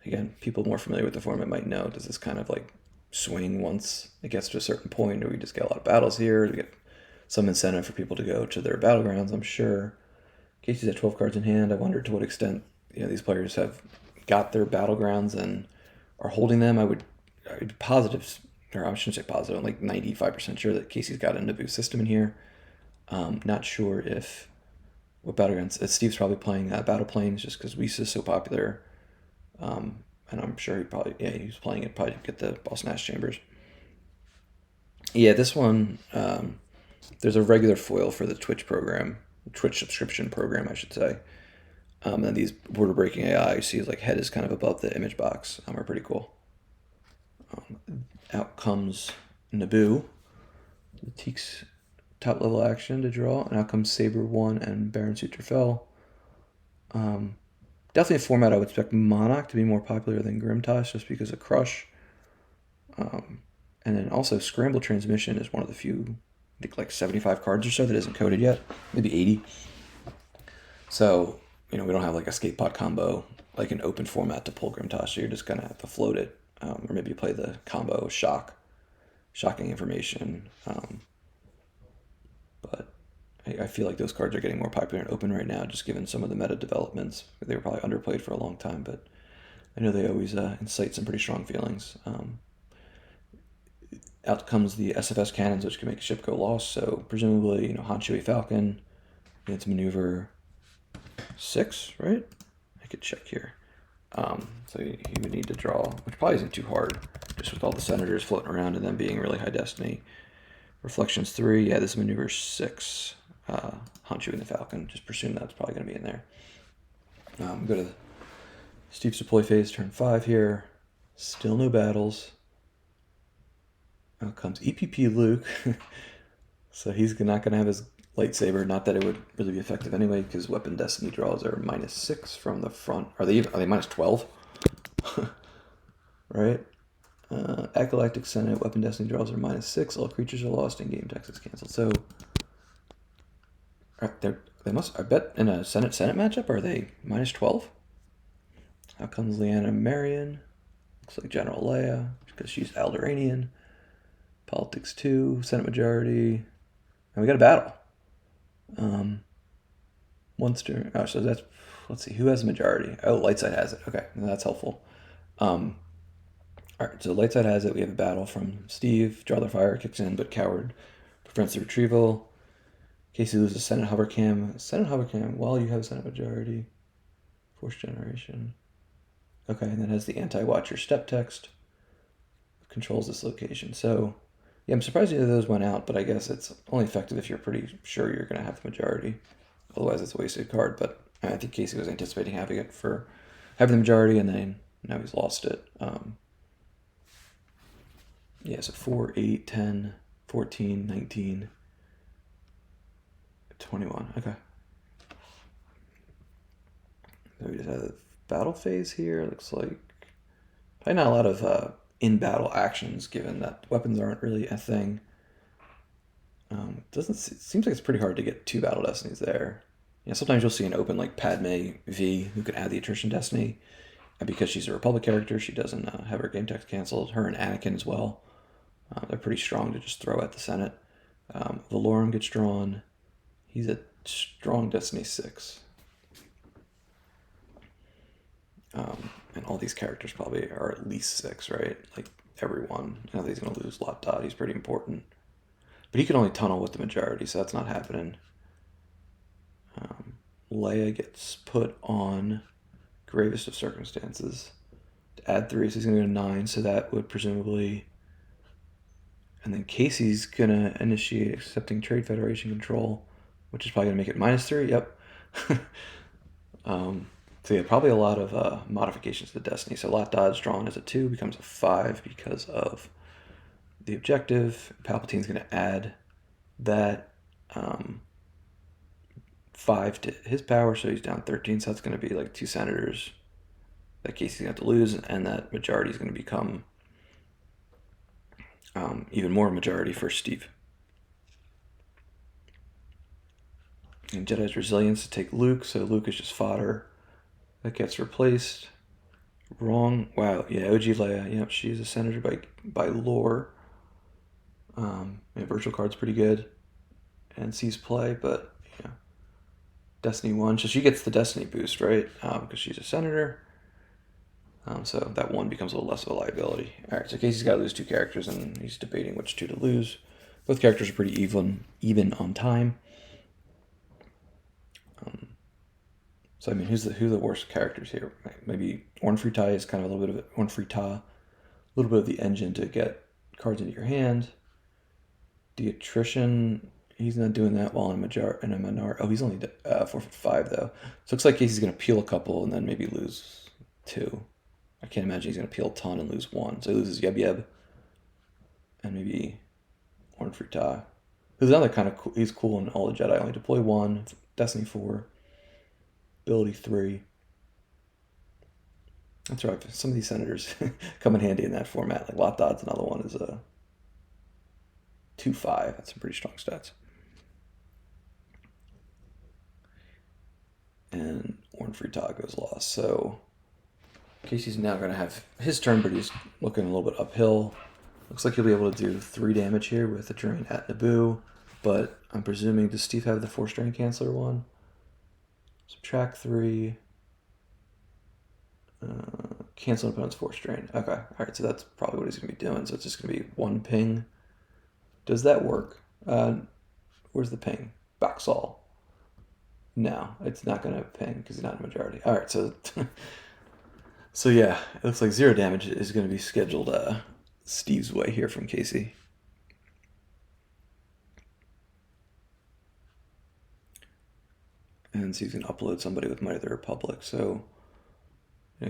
again, people more familiar with the format might know, does this kind of like swing once it gets to a certain point, or we just get a lot of battles here? Do we get some incentive for people to go to their battlegrounds? I'm sure Casey's at 12 cards in hand. I wonder to what extent these players have got their battlegrounds and are holding them. I'd be positive, or I shouldn't say positive, I'm like 95% sure that Casey's got a Naboo system in here. Not sure if what battlegrounds. Steve's probably playing Battle Planes just because Whis is so popular. And I'm sure he was playing it probably to get the Boss Nash Chambers. Yeah, this one, there's a regular foil for the Twitch subscription program, I should say. And these border breaking AI, you see his like head is kind of above the image box, are pretty cool. Out comes Naboo, the Teek's top level action to draw, and out comes Saber 1 and Baron Suture Fell. Definitely a format I would expect Monarch to be more popular than Grimtosh just because of Crush. And then also Scramble Transmission is one of the few, I think like 75 cards or so that isn't coded yet, maybe 80. So, we don't have like Escape Pod combo, like an open format to pull Grimtosh, so you're just going to have to float it. Or maybe you play the combo Shocking Information. But I feel like those cards are getting more popular in open right now, just given some of the meta developments. They were probably underplayed for a long time, but I know they always incite some pretty strong feelings. Out comes the SFS cannons, which can make a ship go lost. So presumably, Han Chewie Falcon, it's maneuver 6, right? I could check here. So he would need to draw, which probably isn't too hard, just with all the senators floating around and them being really high destiny. Reflections 3, yeah, this is maneuver 6. Han Chewie and the Falcon, just presume that's probably going to be in there. Go to the Steve's deploy phase, turn 5 here. Still no battles. Out comes EPP Luke. So he's not going to have his lightsaber. Not that it would really be effective anyway, because weapon destiny draws are -6 from the front. Are they -12? Right? At Galactic Senate, weapon destiny draws are -6. All creatures are lost. In-game text is canceled. So they must. I bet in a Senate matchup, are they -12? Out comes Leanna Marion. Looks like General Leia because she's Alderaanian. Politics 2, Senate majority, and we got a battle. Once during, so that's, let's see, who has the majority? Oh, Lightside has it. Okay, that's helpful. All right, so Lightside has it. We have a battle from Steve. Draw their fire kicks in, but Coward prevents the retrieval. Casey loses Senate hovercam. Senate hovercam while you have Senate majority. Force generation. Okay, and then has the anti-watcher step text. Controls this location. So, yeah, I'm surprised either of those went out, but I guess it's only effective if you're pretty sure you're going to have the majority. Otherwise, it's a wasted card, but I think Casey was anticipating having the majority, and then now he's lost it. Yeah, so 4, 8, 10, 14, 19, 21. Okay. So we just have the battle phase here. Looks like probably not a lot of in-battle actions, given that weapons aren't really a thing. It seems like it's pretty hard to get 2 battle destinies there. Sometimes you'll see an open like Padme V who can add the attrition destiny, and because she's a Republic character, she doesn't have her game text canceled. Her and Anakin as well. They're pretty strong to just throw at the Senate. Valorum gets drawn. He's a strong Destiny 6. And all these characters probably are at least 6, right? Like everyone. I know he's going to lose Lot Dot. He's pretty important. But he can only tunnel with the majority, so that's not happening. Leia gets put on Gravest of Circumstances to add 3, so he's going to go to 9, so that would presumably... And then Casey's going to initiate accepting Trade Federation control, which is probably going to make it -3. Yep. So yeah, probably a lot of modifications to Destiny. So lot dodge drawn as a 2 becomes a 5 because of the objective. Palpatine's going to add that 5 to his power, so he's down 13. So that's going to be like 2 senators that Casey's going to have to lose, and that majority is going to become even more majority for Steve. And Jedi's resilience to take Luke, so Luke is just fodder. That gets replaced. Wrong. Wow. Yeah, OG Leia. Yep, she's a senator by lore. Virtual card's pretty good, and sees play, but yeah, Destiny 1. So she gets the Destiny boost, right? Because she's a senator. So that 1 becomes a little less of a liability. All right. So Casey's got to lose 2 characters, and he's debating which 2 to lose. Both characters are pretty even on time. So I mean, who the worst characters here? Maybe Orn Free Tai is kind of a little bit of it. Orn Free Ta, a little bit of the engine to get cards into your hand. The attrition, he's not doing that well in a minority. Oh, he's only 4/5 though. So it looks like Casey's gonna peel a couple and then maybe lose 2. I can't imagine he's gonna peel a ton and lose 1. So he loses Yeb Yeb and maybe Orn Free Ta. Who's another kind of cool. He's cool in all the Jedi. Only deploy 1. Destiny 4. Ability 3. That's right. Some of these senators come in handy in that format. Like Lot Dodd's another one is a 2/5. That's some pretty strong stats. And Orn Free Ta goes lost. So Casey's now going to have his turn, but he's looking a little bit uphill. Looks like he'll be able to do 3 damage here with the drain at Naboo. But I'm presuming, does Steve have the 4-strain canceller one? Subtract 3. Cancel an opponent's 4-strain. Okay. All right. So that's probably what he's going to be doing. So it's just going to be 1 ping. Does that work? Where's the ping? Baxall. No, it's not going to ping because he's not a majority. All right. So, so yeah, it looks like 0 damage is going to be scheduled Steve's way here from Casey. And so he's going to upload somebody with Might of the Republic. So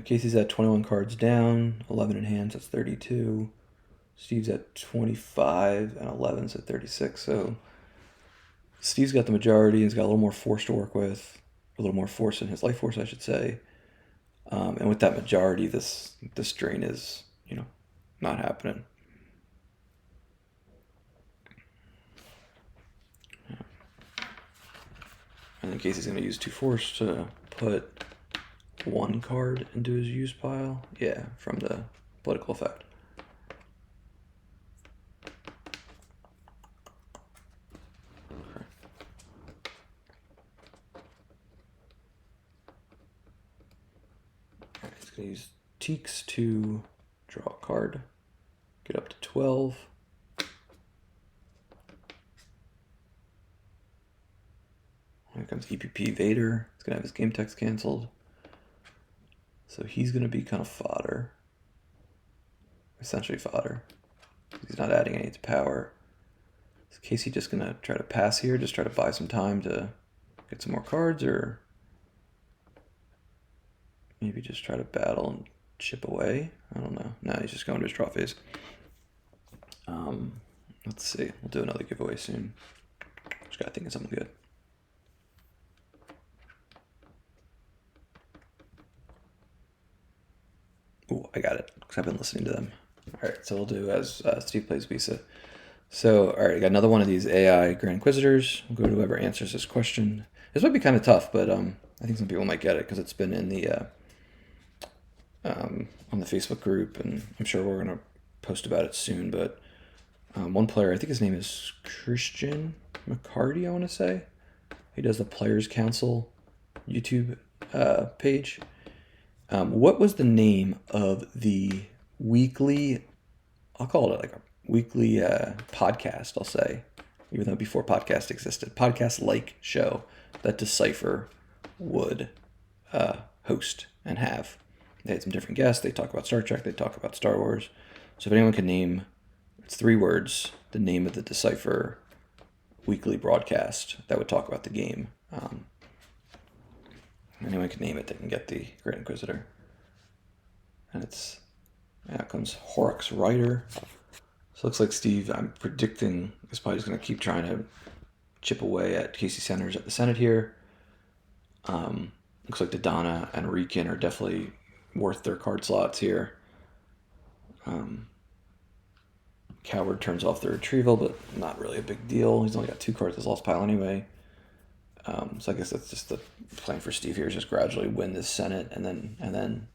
Casey's at 21 cards down, 11 in hands, that's 32. Steve's at 25 and 11's at 36. So Steve's got the majority. He's got a little more force to work with, a little more force in his life force, I should say. And with that majority, this drain is, not happening. And then Casey's going to use 2 force to put 1 card into his use pile. Yeah, from the political effect. Okay. Alright, he's going to use Teaks to draw a card. Get up to 12. Here comes EPP Vader. He's going to have his game text canceled. So he's going to be kind of fodder. Essentially fodder. He's not adding any to power. Is Casey just going to try to pass here? Just try to buy some time to get some more cards? Or maybe just try to battle and chip away? I don't know. No, he's just going to his draw phase. Let's see. We'll do another giveaway soon. Just got to think of something good. Ooh, I got it, because I've been listening to them. All right, so we'll do as Steve plays Visa. So, all right, I got another one of these AI Grand Inquisitors. We'll go to whoever answers this question. This might be kind of tough, but I think some people might get it, because it's been in the on the Facebook group, and I'm sure we're going to post about it soon, but one player, I think his name is Christian McCarty, I want to say. He does the Players Council YouTube page. What was the name of the weekly, I'll call it like a weekly podcast, I'll say, even though before podcast existed, podcast-like show that Decipher would host and have. They had some different guests. They talk about Star Trek. They talk about Star Wars. So if anyone can name, it's 3 words, the name of the Decipher weekly broadcast that would talk about the game. anyone can name it, they can get the Great Inquisitor. And out comes Horrocks Rider. So it looks like Steve, I'm predicting, is probably just going to keep trying to chip away at Casey Centers at the Senate here. Looks like Dodonna and Rikin are definitely worth their card slots here. Coward turns off the retrieval, but not really a big deal. He's only got 2 cards in his lost pile anyway. So I guess that's just the plan for Steve here, is just gradually win this Senate and then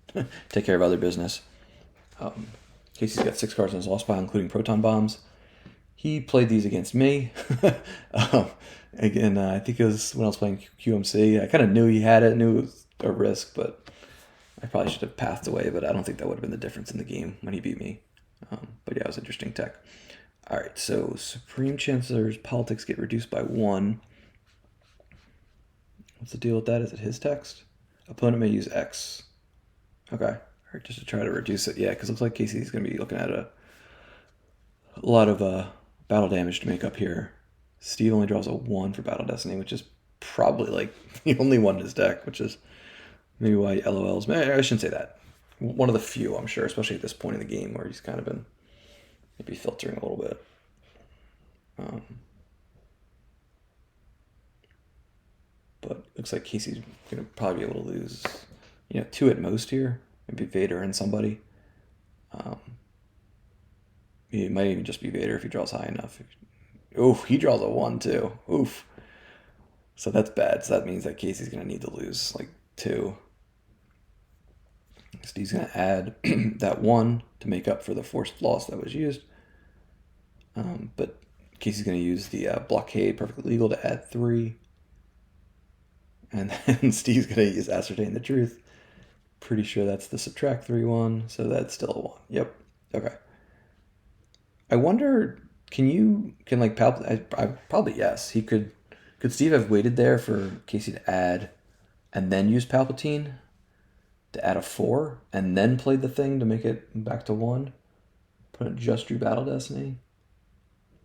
take care of other business. Casey's got 6 cards in his lost pile, including proton bombs. He played these against me. Again, I think it was when I was playing QMC. I kind of knew he had it, knew it was a risk, but I probably should have pathed away, but I don't think that would have been the difference in the game when he beat me. But yeah, it was interesting tech. All right, so Supreme Chancellor's politics get reduced by 1. What's the deal with that? Is it his text? Opponent may use X. Okay. All right, just to try to reduce it. Yeah, because it looks like Casey's going to be looking at a lot of battle damage to make up here. Steve only draws a 1 for Battle Destiny, which is probably like the only one in his deck, which is maybe why LOLs. I shouldn't say that. One of the few, I'm sure, especially at this point in the game where he's kind of been maybe filtering a little bit. But looks like Casey's going to probably be able to lose, 2 at most here. Maybe Vader and somebody. It might even just be Vader if he draws high enough. Oof, he draws a 1 too. Oof. So that's bad. So that means that Casey's going to need to lose like 2. Steve's going to add that 1 to make up for the forced loss that was used. But Casey's going to use the blockade perfectly legal to add 3. And then Steve's going to use ascertain the truth. Pretty sure that's the subtract 3 one. So that's still a 1. Yep. Okay. I wonder, can like Palpatine? Probably yes. Could Steve have waited there for Casey to add, and then use Palpatine to add a 4, and then played the thing to make it back to 1? Put it just drew Battle Destiny.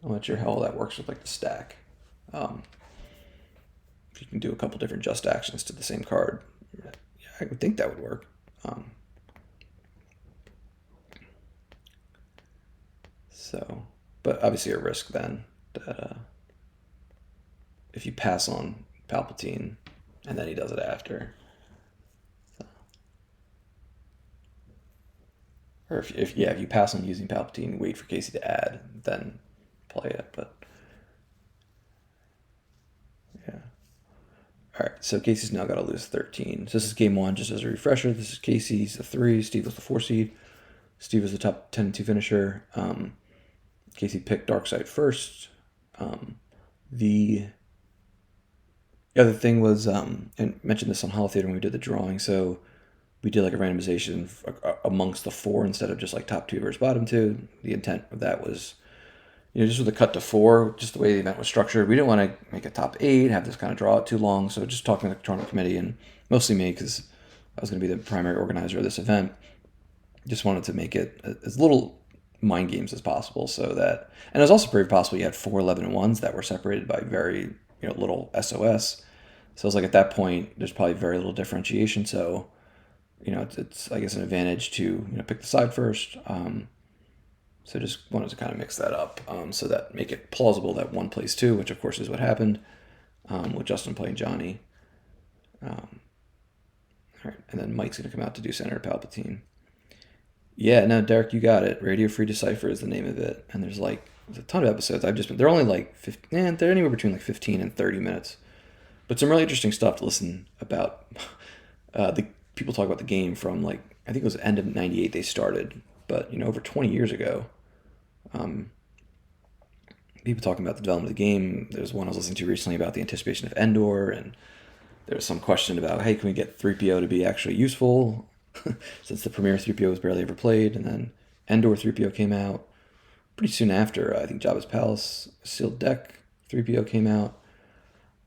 I'm not sure how all that works with like the stack. If you can do a couple different just actions to the same card, yeah, I would think that would work. But obviously a risk then that if you pass on Palpatine and then he does it after, or if you pass on using Palpatine, wait for Casey to add, then play it. But yeah. All right, so Casey's now got to lose 13. So this is game 1, just as a refresher. This is Casey's the 3. Steve was the 4 seed. Steve was the top 10-2 finisher. Casey picked Darkseid first. The other thing was, and I mentioned this on Holo Theater when we did the drawing, so we did like a randomization amongst the 4 instead of just like top 2 versus bottom 2. The intent of that was, just with a cut to 4, just the way the event was structured, we didn't want to make a top 8, have this kind of draw out too long. So just talking to the tournament committee and mostly me, because I was going to be the primary organizer of this event, just wanted to make it as little mind games as possible, so that, and it was also very possible you had 4 11-1s that were separated by very little SOS. So it was like at that point there's probably very little differentiation. So it's I guess an advantage to pick the side first. So just wanted to kind of mix that up, so that make it plausible that 1 plays 2, which of course is what happened, with Justin playing Johnny. All right, and then Mike's gonna come out to do Senator Palpatine. Yeah, no, Derek, you got it. Radio Free Decipher is the name of it, and there's a ton of episodes. They're only like 15, they're anywhere between like 15 and 30 minutes, but some really interesting stuff to listen about. The people talk about the game from I think it was the end of '98 they started, but over 20 years ago. People talking about the development of the game. There's one I was listening to recently about the anticipation of Endor, and there was some question about, hey, can we get 3PO to be actually useful? Since the premiere 3PO was barely ever played, and then Endor 3PO came out pretty soon after. I think Jabba's Palace Sealed Deck 3PO came out.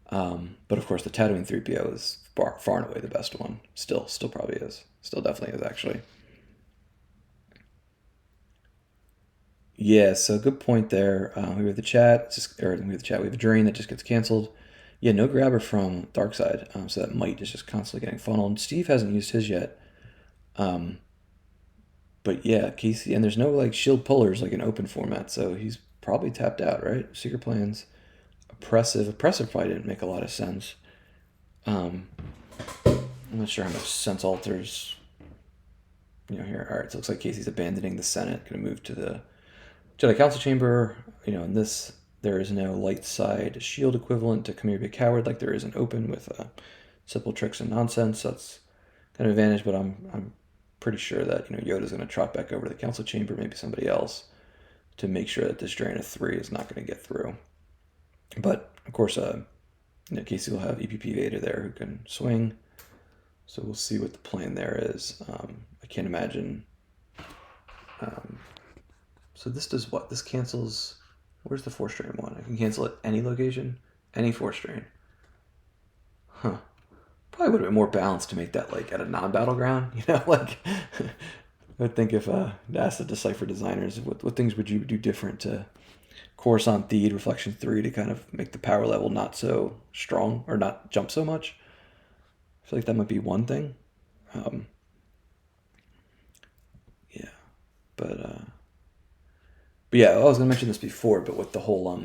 But of course the Tatooine 3PO is far and away the best one. Still probably is. Still definitely is, actually. Yeah, so good point there. We have the chat. We have a drain that just gets canceled. Yeah, no grabber from Darkside, so that might is just constantly getting funneled. Steve hasn't used his yet. Um, but yeah, Casey, and there's no like shield pullers like in open format, so he's probably tapped out, right? Secret plans, oppressive. Oppressive probably didn't make a lot of sense. Um, I'm not sure how much sense alters. Here. All right, so it looks like Casey's abandoning the Senate, going to move to the Jedi Council Chamber. In this, there is no light side shield equivalent to Come Here Be a Coward like there is in open with simple tricks and nonsense. That's kind of an advantage, but I'm pretty sure that Yoda's going to trot back over to the Council Chamber, maybe somebody else, to make sure that this drain of 3 is not going to get through. But of course, Casey will have EPP Vader there who can swing. So we'll see what the plan there is. I can't imagine. So this does what? This cancels. Where's the 4-strain one? I can cancel at any location, any 4-strain. Huh. Probably would have been more balanced to make that like at a non-battleground. Like I would think if asked the Decipher designers, what things would you do different to Coruscant Theed Reflection 3 to kind of make the power level not so strong or not jump so much? I feel like that might be one thing. Yeah, but yeah, I was gonna mention this before, but with the whole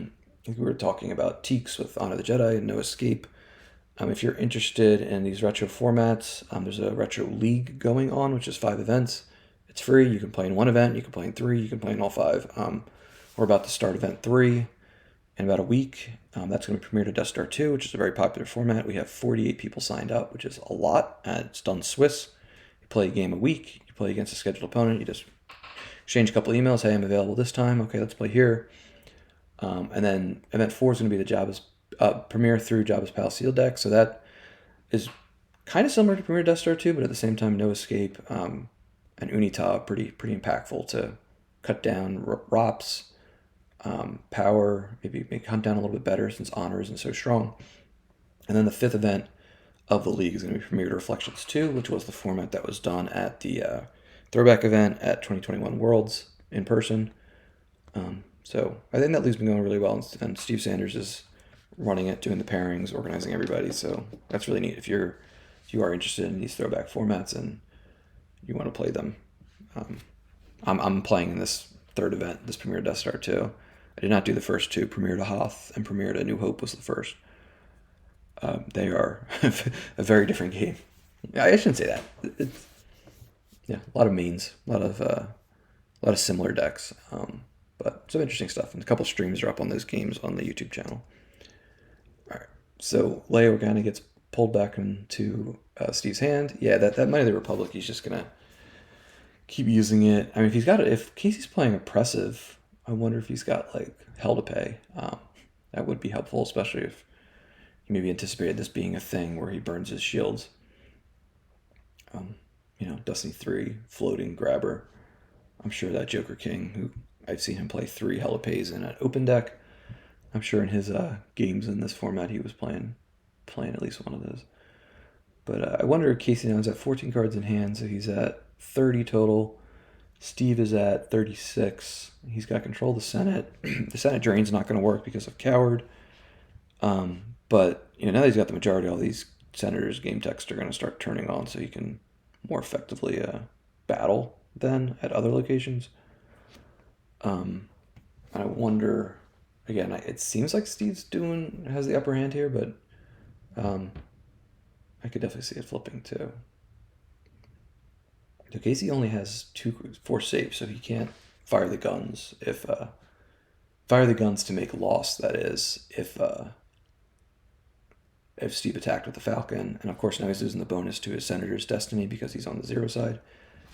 we were talking about Teaks with Honor the Jedi and No Escape. If you're interested in these retro formats, there's a retro league going on, which is 5 events. It's free. You can play in 1 event. You can play in 3. You can play in all 5. We're about to start event 3 in about a week. That's going to be premiered at Death Star 2, which is a very popular format. We have 48 people signed up, which is a lot. It's done Swiss. You play a game a week. You play against a scheduled opponent. You just exchange a couple emails. Hey, I'm available this time. Okay, let's play here. And then event 4 is going to be the Jabba's Premiere through Jabba's Palace Seal deck. So that is kind of similar to Premiere Death Star 2, but at the same time, No Escape and Unita pretty impactful to cut down ROPS, power, maybe make hunt down a little bit better since Honor isn't so strong. And then the 5th event of the league is going to be Premiered Reflections 2, which was the format that was done at the throwback event at 2021 Worlds in person. So I think that league's been going really well, and Steve Sanders is running it, doing the pairings, organizing everybody. So that's really neat if you are interested in these throwback formats and you want to play them. I'm playing in this 3rd event, this Premiere Death Star 2. I did not do the first 2. Premiere to Hoth and Premiere to New Hope was the first. They are a very different game. I shouldn't say that. It's, a lot of mains, a lot of similar decks. But some interesting stuff. And a couple streams are up on those games on the YouTube channel. All right. So Leia Organa gets pulled back into Steve's hand. Yeah, that Might of the Republic, he's just gonna keep using it. I mean, if Casey's playing oppressive, I wonder if he's got like hell to pay. That would be helpful, especially if he maybe anticipated this being a thing where he burns his shields. Destiny 3 floating grabber. I'm sure that Joker King, who I've seen him play 3 hell to pays in an open deck. I'm sure in his games in this format he was playing at least one of those. But I wonder if Casey now is at 14 cards in hand, so he's at 30 total. Steve is at 36. He's got control of the Senate. The Senate drain's not going to work because of Coward. But now that he's got the majority, all these senators' game text are going to start turning on, so he can more effectively battle then at other locations. And I wonder, again, it seems like Steve's has the upper hand here, but I could definitely see it flipping too. So Casey only has 4 saves, so he can't fire the guns fire the guns to make loss. That is, if Steve attacked with the Falcon, and of course now he's losing the bonus to his Senator's Destiny because he's on the 0 side.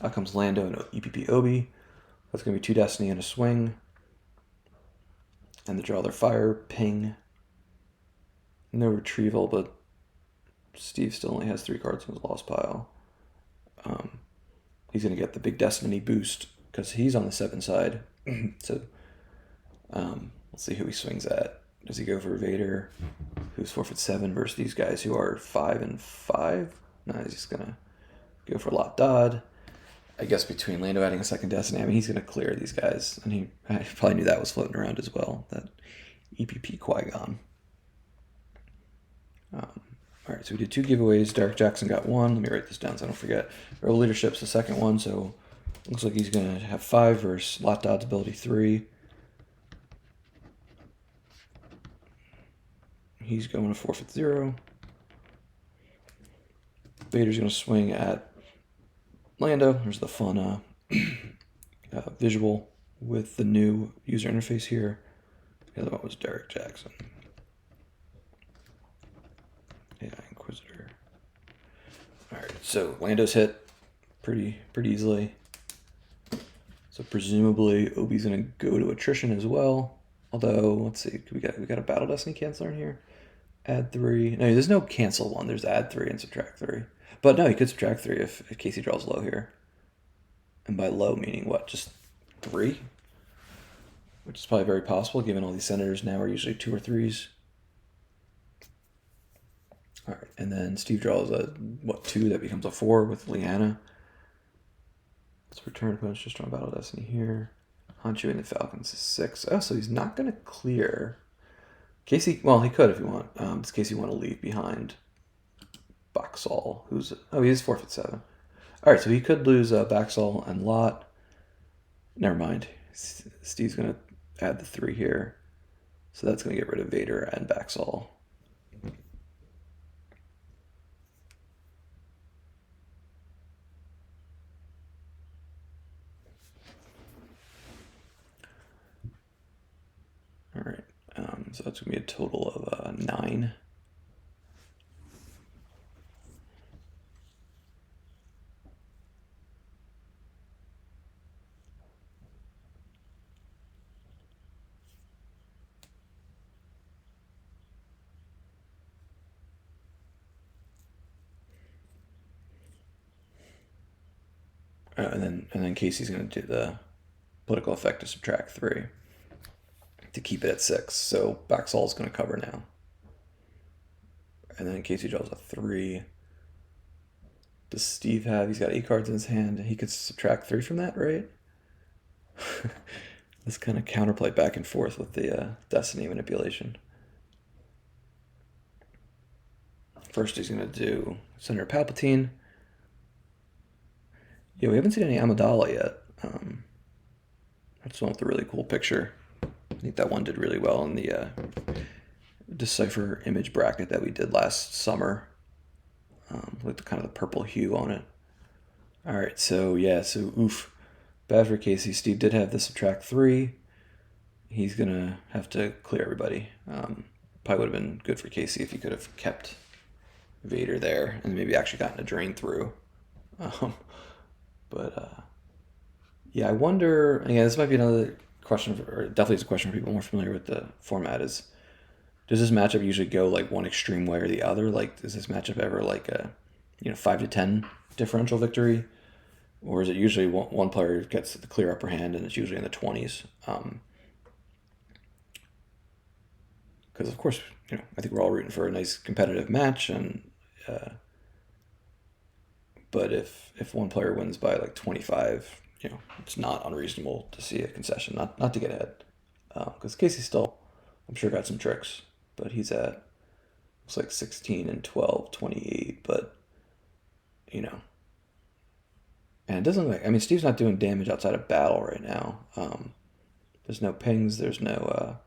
Out comes Lando and EPP Obi. That's going to be 2 Destiny and a swing. And they draw their fire, ping. No retrieval, but Steve still only has 3 cards in his lost pile. He's going to get the big Destiny boost because he's on the 7 side. So let's see who he swings at. Does he go for Vader, who's 4'7" versus these guys who are 5 and 5? No, he's just going to go for Lot Dodd. I guess between Lando adding a 2nd Destiny, I mean, he's going to clear these guys. And I probably knew that was floating around as well, that EPP Qui-Gon. All right, so we did 2 giveaways. Derek Jackson got 1. Let me write this down so I don't forget. Rebel Leadership's the second one, so looks like he's going to have 5 versus Lot Dodds ability 3. He's going to forfeit 0. Vader's going to swing at Lando. There's the fun visual with the new user interface here. The other one was Derek Jackson. Yeah, Inquisitor. Alright, so Lando's hit pretty easily. So presumably Obi's gonna go to attrition as well. Although, let's see, we got a Battle Destiny canceler in here. Add 3. No, there's no cancel one. There's add 3 and subtract 3. But no, he could subtract 3 if Casey draws low here. And by low meaning what? Just 3? Which is probably very possible given all these senators now are usually 2 or 3s. All right, and then Steve draws a 2 that becomes a 4 with Leanna. Let's return opponent's just drawn Battle Destiny here. Hanchu and the Falcons is 6. Oh, so he's not going to clear. Casey, well, he could if you want. Does Casey want to leave behind Boxall, who's, he is forfeit 7. All right, so he could lose Baxall and Lot. Never mind. Steve's going to add the 3 here. So that's going to get rid of Vader and Baxall. All right, so that's going to be a total of 9. And then Casey's going to do the political effect to subtract 3 to keep it at 6. So Baxall's going to cover now. And then Casey draws a 3. Does Steve have? He's got 8 cards in his hand. He could subtract 3 from that, right? This kind of counterplay back and forth with the Destiny manipulation. First, he's going to do Senator Palpatine. Yeah, we haven't seen any Amidala yet. That's one with a really cool picture. I think that one did really well in the Decipher image bracket that we did last summer. With the kind of the purple hue on it. All right, so yeah, so oof. Bad for Casey. Steve did have the subtract 3. He's going to have to clear everybody. Probably would have been good for Casey if he could have kept Vader there and maybe actually gotten a drain through. Yeah, I wonder, again, this might be another question, or definitely is a question for people more familiar with the format, is does this matchup usually go like one extreme way or the other? Like, is this matchup ever like a 5 to 10 differential victory? Or is it usually one player gets the clear upper hand and it's usually in the 20s? Because, of course, I think we're all rooting for a nice competitive match, and but if one player wins by like 25, it's not unreasonable to see a concession, not to get ahead. Because Casey still, I'm sure, got some tricks, but he's at, looks like 16 and 12, 28, but, and it doesn't look like, Steve's not doing damage outside of battle right now. There's no pings, there's no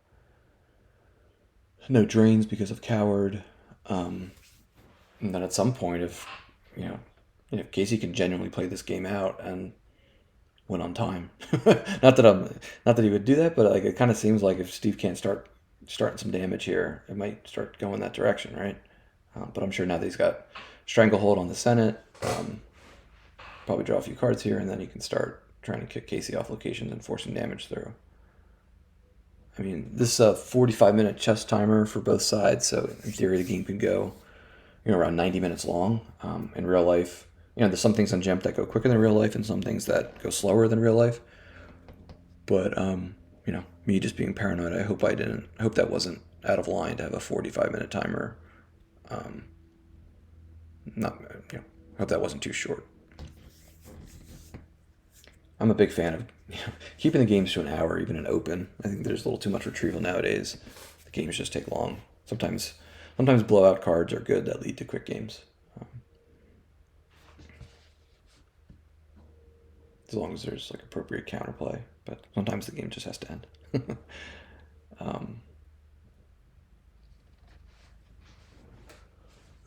drains because of Coward. And then at some point, if Casey can genuinely play this game out and win on time, not that he would do that, but like it kind of seems like if Steve can't starting some damage here, it might start going that direction, right? But I'm sure now that he's got Stranglehold on the Senate, probably draw a few cards here, and then he can start trying to kick Casey off locations and forcing damage through. This is a 45-minute chess timer for both sides, so in theory the game could go, around 90 minutes long. In real life, there's some things on Jump that go quicker than real life, and some things that go slower than real life. But me just being paranoid, I hope that wasn't out of line to have a 45-minute timer. I hope that wasn't too short. I'm a big fan of keeping the games to an hour, even in open. I think there's a little too much retrieval nowadays. The games just take long. Sometimes Sometimes blowout cards are good that lead to quick games. As long as there's like appropriate counterplay, but sometimes the game just has to end.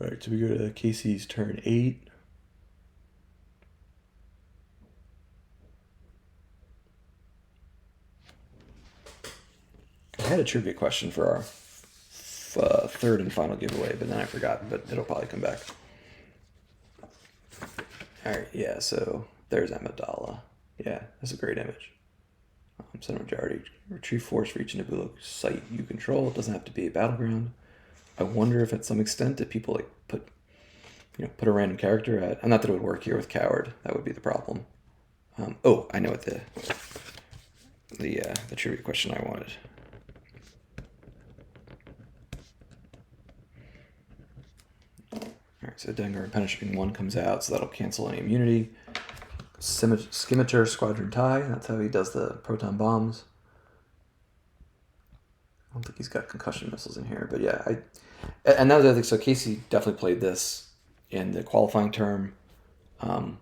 All right, so we go to Casey's turn 8. I had a trivia question for our third and final giveaway, but then I forgot, but it'll probably come back. All right, yeah, so there's Amidala. Yeah, that's a great image. Center majority. Retrieve force for each Nabula site you control. It doesn't have to be a battleground. I wonder if at some extent that people like put a random character at, and not that it would work here with Coward. That would be the problem. Oh, I know what the trivia question I wanted. Alright, so Dengar and Punishing 1 comes out, so that'll cancel any immunity. Scimitar Squadron Tie, that's how he does the proton bombs. I don't think he's got concussion missiles in here, but yeah, and that was the other thing. So Casey definitely played this in the qualifying term. I'm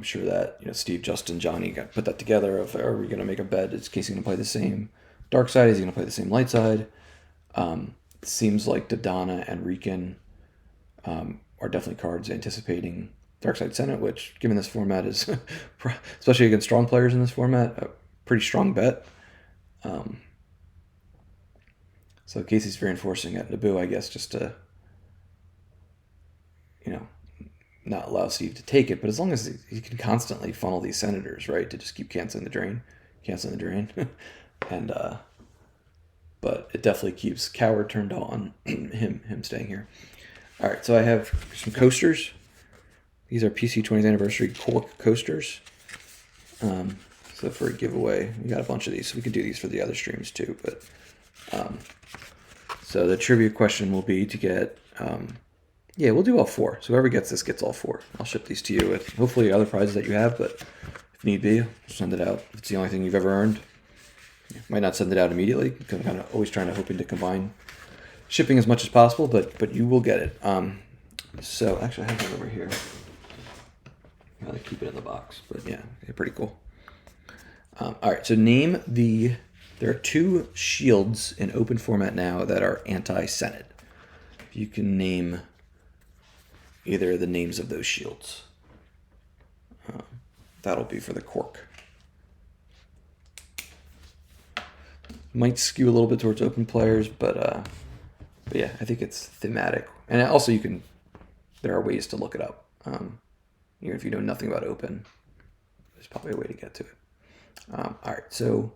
sure that Steve, Justin, Johnny put that together. Of are we going to make a bet? Is Casey going to play the same dark side? Is he going to play the same light side? Seems like Dodonna and Riken are definitely cards anticipating Dark Side Senate, which, given this format, is especially against strong players in this format, a pretty strong bet. So Casey's reinforcing at Naboo, I guess, just to not allow Steve to take it, but as long as he can constantly funnel these senators, right, to just keep canceling the drain, and but it definitely keeps Coward turned on, him staying here. All right, so I have some coasters. These are PC 20th anniversary cork coasters. So for a giveaway, we got a bunch of these, so we can do these for the other streams too. But so the trivia question will be to get. Yeah, we'll do all 4. So whoever gets this gets all 4. I'll ship these to you with hopefully other prizes that you have, but if need be, I'll send it out. If it's the only thing you've ever earned. Might not send it out immediately because I'm kind of always hoping to combine shipping as much as possible, but you will get it. So actually I have it over here. I gotta keep it in the box, but yeah, pretty cool. All right, so there are 2 shields in open format now that are anti-Senate. If you can name either of the names of those shields, that'll be for the cork. Might skew a little bit towards open players, but yeah, I think it's thematic. And also there are ways to look it up. Even if you know nothing about open, there's probably a way to get to it. All right, so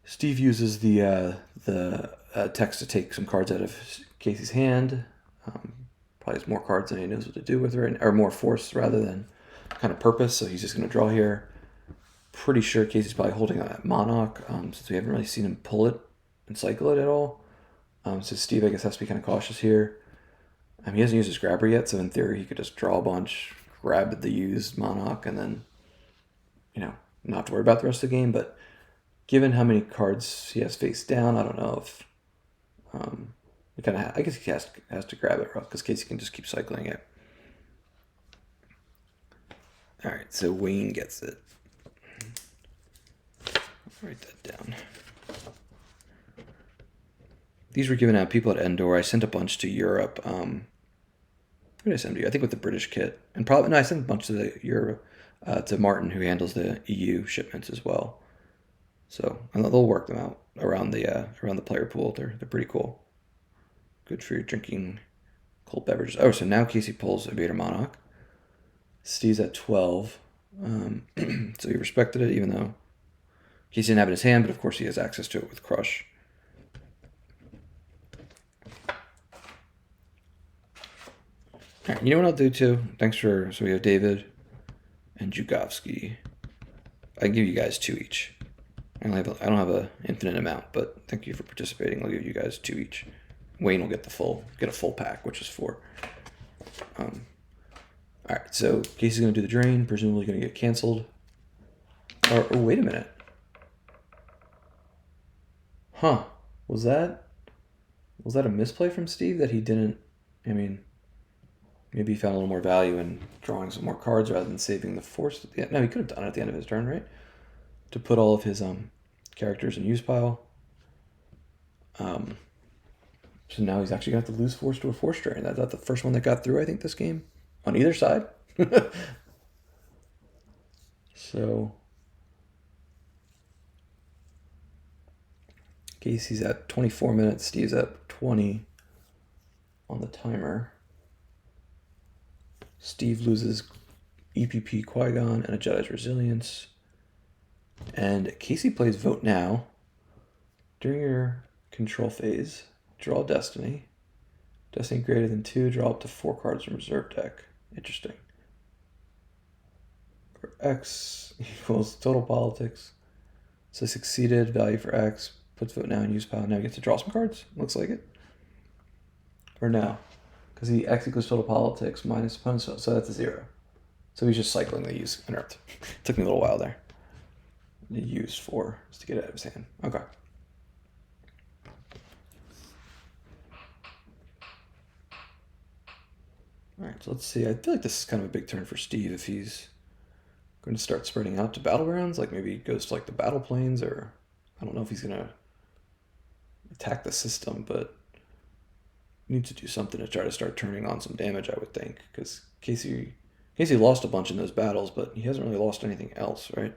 Steve uses the text to take some cards out of Casey's hand. Probably has more cards than he knows what to do with, or more force rather than kind of purpose. So he's just going to draw here. Pretty sure Casey's probably holding on that Monarch, since we haven't really seen him pull it and cycle it at all. So Steve, I guess, has to be kind of cautious here. He hasn't used his grabber yet, so in theory he could just draw a bunch, grab the used Monarch, and then, not to worry about the rest of the game. But given how many cards he has face down, I don't know if I guess he has to grab it because Casey can just keep cycling it. All right, so Wayne gets it. I'll write that down. These were given out people at Endor. I sent a bunch to Europe. Who did I send to you? I think with the British kit, and I sent a bunch to the Europe to Martin, who handles the EU shipments as well. So they'll work them out around the player pool. They're pretty cool. Good for your drinking cold beverages. Oh, so now Casey pulls a Vader Monarch. Steve's at 12. So he respected it, even though Casey didn't have it in his hand, but of course he has access to it with Crush. All right, you know what I'll do too? So we have David and Jugovsky. I can give you guys 2 each. I don't have an infinite amount, but thank you for participating. I'll give you guys 2 each. Wayne will get a full pack, which is 4. All right, so Casey's going to do the drain, presumably going to get canceled. Oh, wait a minute. Huh, was that? Was that a misplay from Steve that he didn't? I mean, maybe he found a little more value in drawing some more cards rather than saving the force. No, he could have done it at the end of his turn, right? To put all of his characters in use pile. So now he's actually going to have to lose force to a force drain. That's the first one that got through, I think, this game. On either side. So Casey's at 24 minutes. Steve's at 20 on the timer. Steve loses EPP Qui-Gon and a Jedi's Resilience. And Casey plays Vote Now. During your control phase, draw Destiny. Destiny greater than 2, draw up to 4 cards from reserve deck. Interesting. For X equals total politics. So succeeded, value for X, puts Vote Now in use pile. Now he gets to draw some cards. Looks like it. Or no. Because the X equals total politics minus opponent's, so that's a 0. So he's just cycling the use interrupt. Took me a little while there. The use 4 just to get it out of his hand. Okay. Alright, so let's see. I feel like this is kind of a big turn for Steve if he's going to start spreading out to battlegrounds. Like maybe he goes to like the battle planes, or I don't know if he's going to attack the system, but needs to do something to try to start turning on some damage, I would think. Because Casey lost a bunch in those battles, but he hasn't really lost anything else, right?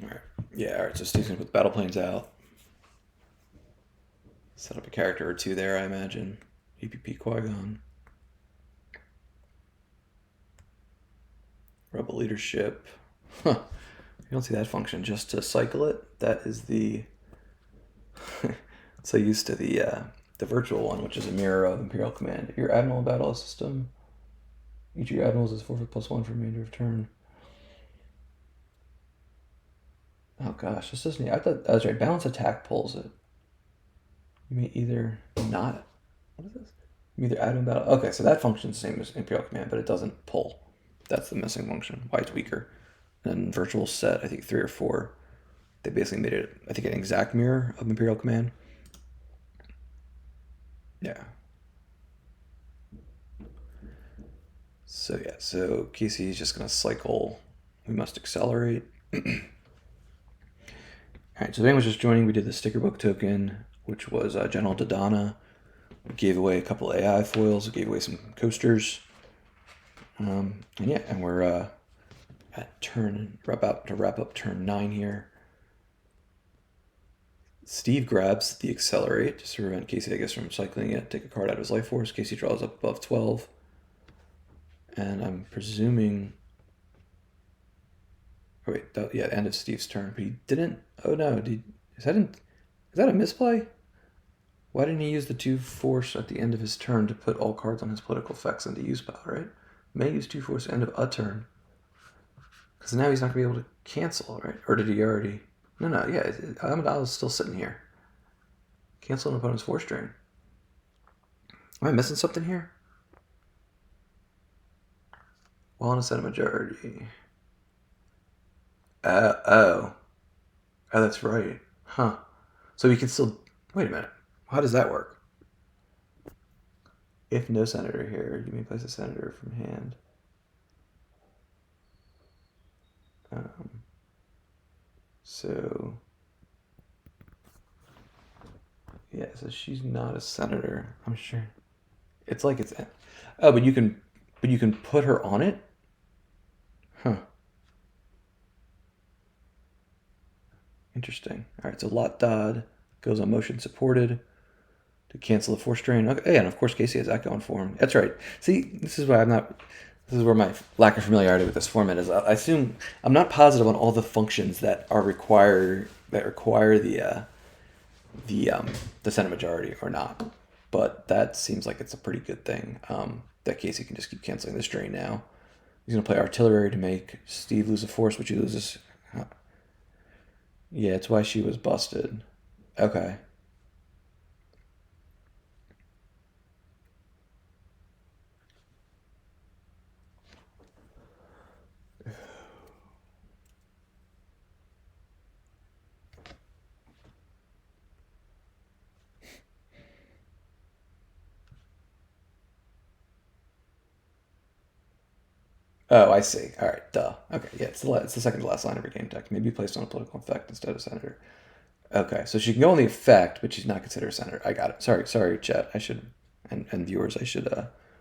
Alright. Yeah, alright, so Steve's going to put the battle planes out. Set up a character or two there, I imagine. EPP Qui-Gon. Rebel Leadership. Huh. You don't see that function just to cycle it. That is the... so used to the virtual one, which is a mirror of Imperial Command. If your Admiral battle a system, each of your Admirals is forfeit +1 for remainder of turn. Oh gosh, this doesn't... I thought that was right. Balance attack pulls it. You may either not... What is this? You may either add in battle... Okay, so that function's the same as Imperial Command, but it doesn't pull. That's the missing function. Why it's weaker. And virtual set, I think 3 or 4. They basically made it, I think, an exact mirror of Imperial Command. Yeah. So yeah, so Casey's just going to cycle. We must accelerate. Alright, so if anyone's just joining, we did the sticker book token, which was General Dodonna. We gave away a couple AI foils. We gave away some coasters. And yeah, and we're at turn, about to wrap up turn 9 here. Steve grabs the Accelerate just to prevent Casey, I guess, from cycling it. Take a card out of his life force. Casey draws up above 12. And I'm presuming... Oh, wait, yeah, end of Steve's turn. But he didn't... Oh, no. Is that a misplay? Why didn't he use the 2 force at the end of his turn to put all cards on his political effects into use pile, right? May use 2 force end of a turn. Because now he's not going to be able to cancel, right? Or did he already... No, yeah, Amidala's still sitting here. Cancel an opponent's force drain. Am I missing something here? While in a Senate majority. Oh, that's right. Huh. So he can still... Wait a minute. How does that work? If no senator here, you may place a senator from hand. So... Yeah, so she's not a senator, I'm sure. It's like it's... Oh, but you can put her on it? Huh. Interesting. All right, so Lot Dodd goes on motion supported to cancel the force drain. Okay, and of course Casey has that going for him. That's right. See, this is why this is where my lack of familiarity with this format is. I assume I'm not positive on all the functions that require the Senate majority or not, but that seems like it's a pretty good thing. That Casey can just keep canceling this drain now. He's going to play artillery to make Steve lose a force, which he loses. Yeah, it's why she was busted. Okay. Oh, I see. All right, duh. Okay, yeah, it's the second to last line of her game deck. Maybe placed on a political effect instead of senator. Okay, so she can go on the effect, but she's not considered a senator. I got it. Sorry, chat. I should, and viewers, I should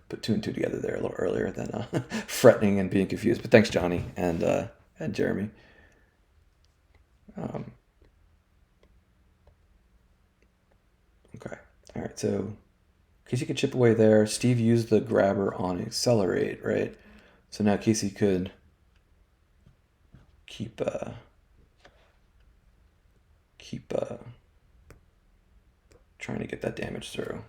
put two and two together there a little earlier than fretting and being confused. But thanks, Johnny and Jeremy. Okay. All right. So Casey could chip away there. Steve used the grabber on accelerate, right? So now Casey could keep trying to get that damage through.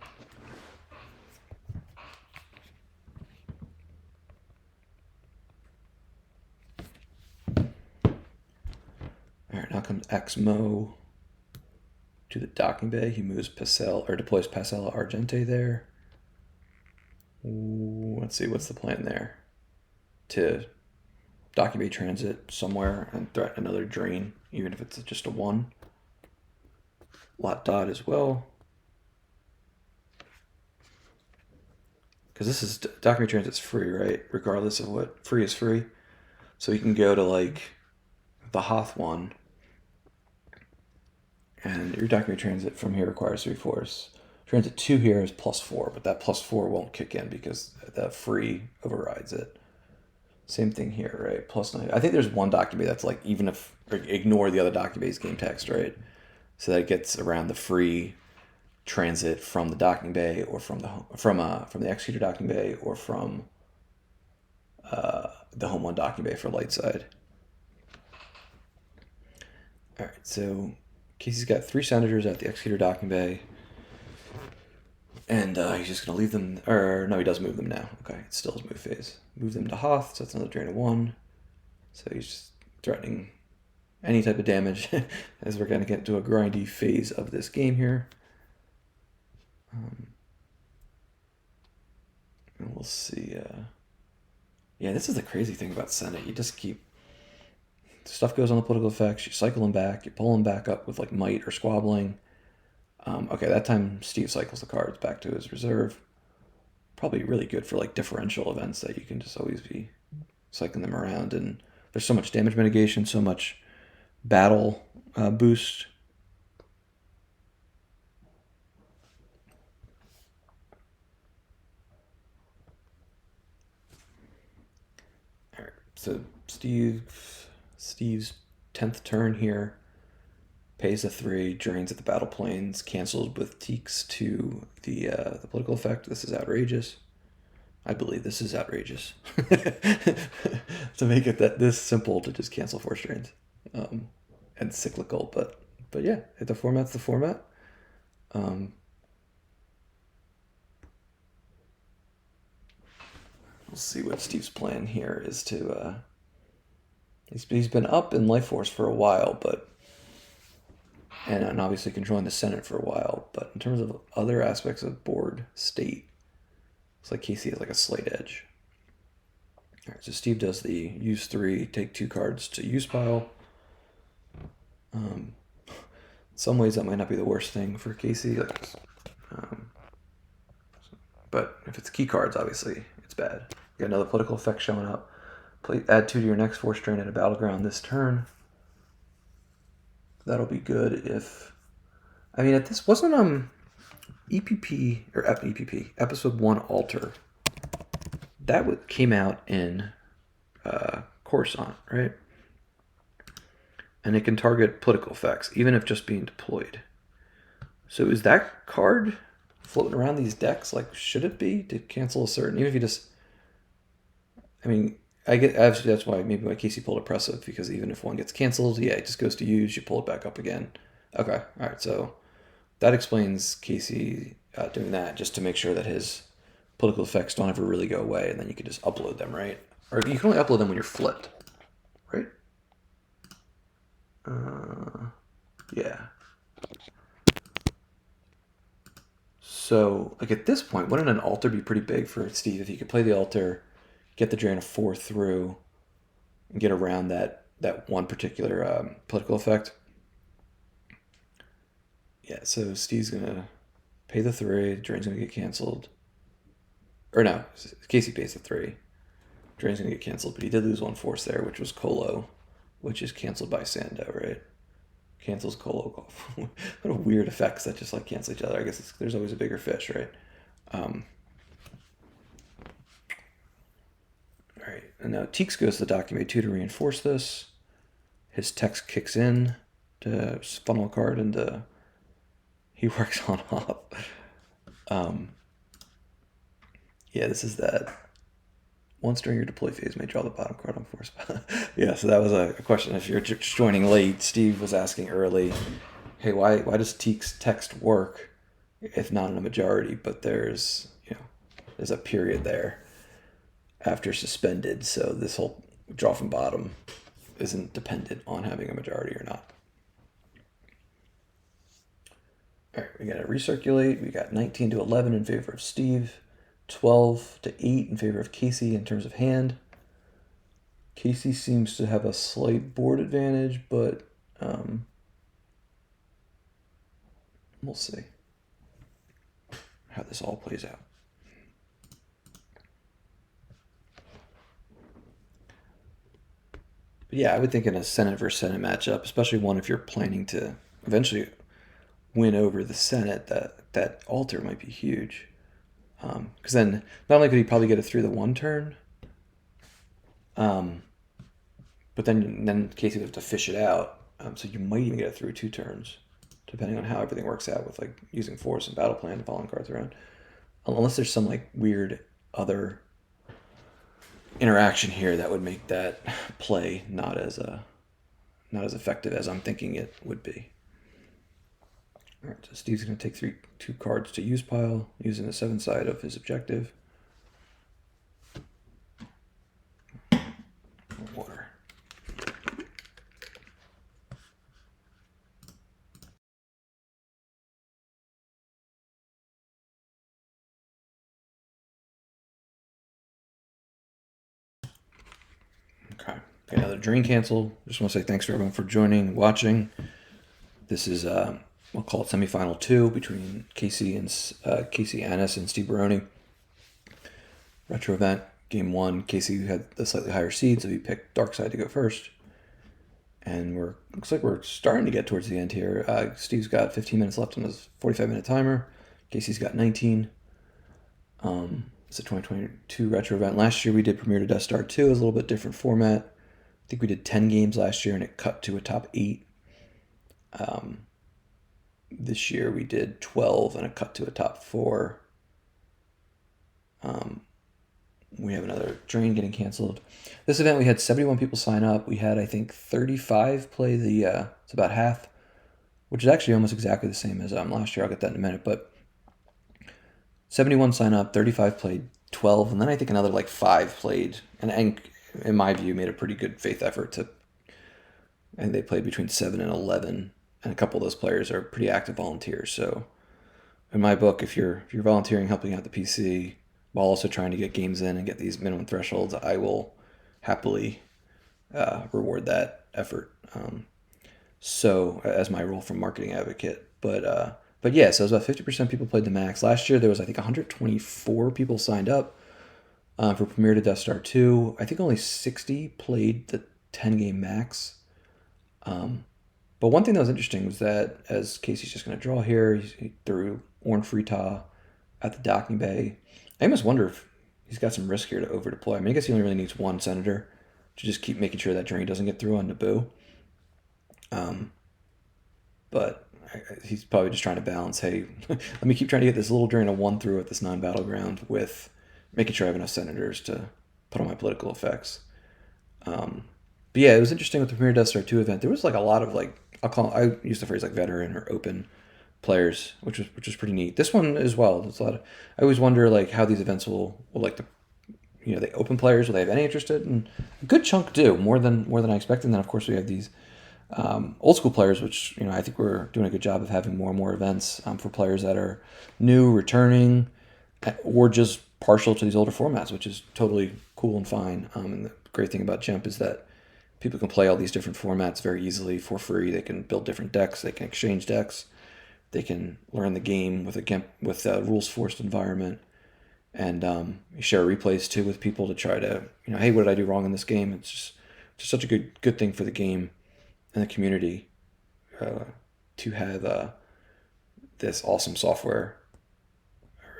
All right, now comes Exmo to the docking bay. He moves deploys Pasella Argente there. Ooh, let's see, what's the plan there? To docking bay transit somewhere and threaten another drain, even if it's just a 1. Lot dot as well. Because this is docking bay transit's free, right? Regardless of what, free is free. So you can go to like the Hoth one, and your docking bay transit from here requires 3 force. Transit 2 here is +4, but that +4 won't kick in because that free overrides it. Same thing here, right? +9. I think there's one docking bay that's like, even if, ignore the other docking bay's game text, right? So that it gets around the free transit from the docking bay, or from the executor docking bay, or from the home 1 docking bay for light side. All right, so Casey's got 3 senators at the executor docking bay, and he's just gonna leave them. Or no, he does move them now. Okay, it's still his move phase. Move them to Hoth, so that's another drain of 1. So he's just threatening any type of damage as we're gonna get into a grindy phase of this game here. And we'll see. Yeah, this is the crazy thing about Senate. You just keep stuff goes on the political effects. You cycle them back. You pull them back up with like might or squabbling. Okay, that time Steve cycles the cards back to his reserve. Probably really good for like differential events that you can just always be cycling them around. And there's so much damage mitigation, so much battle boost. All right, so Steve's 10th turn here. Pays a 3, drains at the battle planes, cancels with Teaks to the political effect. This is outrageous. I believe this is outrageous. To make it this simple to just cancel 4 strains. And cyclical, but yeah, the format's the format. We'll see what Steve's plan here is to... he's been up in Life Force for a while, but... And obviously controlling the Senate for a while, but in terms of other aspects of board state, it's like Casey has like a slight edge. All right, so Steve does the use 3, take 2 cards to use pile. In some ways, that might not be the worst thing for Casey. But if it's key cards, obviously, it's bad. You got another political effect showing up. Add 2 to your next force drain at a battleground this turn. That'll be good if... I mean, at this wasn't EPP, or EPP, Episode 1 Alter. That came out in Coruscant, right? And it can target political effects, even if just being deployed. So is that card floating around these decks? Like, should it be to cancel a certain... Even if you just... I mean... Obviously, that's why Casey pulled Oppressive, because even if one gets canceled, yeah, it just goes to use, you pull it back up again. Okay, all right, so that explains Casey doing that, just to make sure that his political effects don't ever really go away, and then you can just upload them, right? Or you can only upload them when you're flipped, right? Yeah. So, like at this point, wouldn't an altar be pretty big for Steve if he could play the altar, get the drain of 4 through, and get around that one particular political effect? Yeah, so Steve's gonna pay the 3, drain's gonna get canceled. Or no, Casey pays the 3. Drain's gonna get canceled, but he did lose 1 force there, which was Colo, which is canceled by Sando, right? Cancels Colo. What a weird effects that just like cancel each other. I guess there's always a bigger fish, right? All right, and now Teeks goes to the document 2 to reinforce this. His text kicks in to funnel a card into. He works on up. Yeah, this is that. Once during your deploy phase, may draw the bottom card on force. Yeah, so that was a question. If you're just joining late, Steve was asking early, hey, why does Teeks text work if not in a majority? But there's a period there after suspended, so this whole draw from bottom isn't dependent on having a majority or not. All right, we got to recirculate. We got 19 to 11 in favor of Steve, 12 to 8 in favor of Casey in terms of hand. Casey seems to have a slight board advantage, but we'll see how this all plays out. But yeah, I would think in a Senate versus Senate matchup, especially one if you're planning to eventually win over the Senate, that altar might be huge. Because then not only could he probably get it through the 1 turn, but then Casey would have to fish it out. So you might even get it through 2 turns, depending on how everything works out with like using force and battle plan and following cards around. Unless there's some like weird other interaction here that would make that play not as effective as I'm thinking it would be. All right, so Steve's going to take 2 cards to use pile, using the 7 side of his objective. Water. Okay, another drain cancel. Just want to say thanks to everyone for joining and watching. This is we'll call it semifinal 2 between Casey Annis and Steve Baroni. Retro event, game 1. Casey had the slightly higher seed, so he picked Dark Side to go first. And looks like we're starting to get towards the end here. Steve's got 15 minutes left on his 45-minute timer. Casey's got 19. It's a 2022 retro event. Last year we did Premiere to Death Star 2. It was a little bit different format. I think we did 10 games last year and it cut to a top 8. This year we did 12 and it cut to a top 4. We have another drain getting canceled. This event we had 71 people sign up. We had, I think, 35 play it's about half, which is actually almost exactly the same as last year. I'll get that in a minute, but 71 sign up, 35 played, 12, and then I think another like 5 played, and in my view made a pretty good faith effort and they played between 7 and 11, and a couple of those players are pretty active volunteers. So in my book, if you're volunteering, helping out the PC, while also trying to get games in and get these minimum thresholds, I will happily reward that effort. So as my role from marketing advocate, but yeah, so it was about 50% people played the max. Last year there was I think 124 people signed up for Premiere to Death Star 2. I think only 60 played the 10-game max. But one thing that was interesting was that as Casey's just going to draw here, he threw Orn Frita at the docking bay. I almost wonder if he's got some risk here to over deploy. I mean, I guess he only really needs 1 senator to just keep making sure that drain doesn't get through on Naboo. But he's probably just trying to balance, hey, let me keep trying to get this little drain of 1 through at this non-battleground with making sure I have enough senators to put on my political effects. But yeah, it was interesting with the Premiere Death Star 2 event. There was like a lot of like, I use the phrase like veteran or open players, which was pretty neat. This one as well. There's a lot of, I always wonder like how these events will like to they open players, will they have any interested? And a good chunk do, more than I expected. And then of course we have these old school players, which I think we're doing a good job of having more and more events for players that are new, returning, or just partial to these older formats, which is totally cool and fine. And the great thing about Jump is that people can play all these different formats very easily for free. They can build different decks. They can exchange decks. They can learn the game with a rules forced environment, and you share replays too with people to try to hey, what did I do wrong in this game? It's just such a good thing for the game and the community to have this awesome software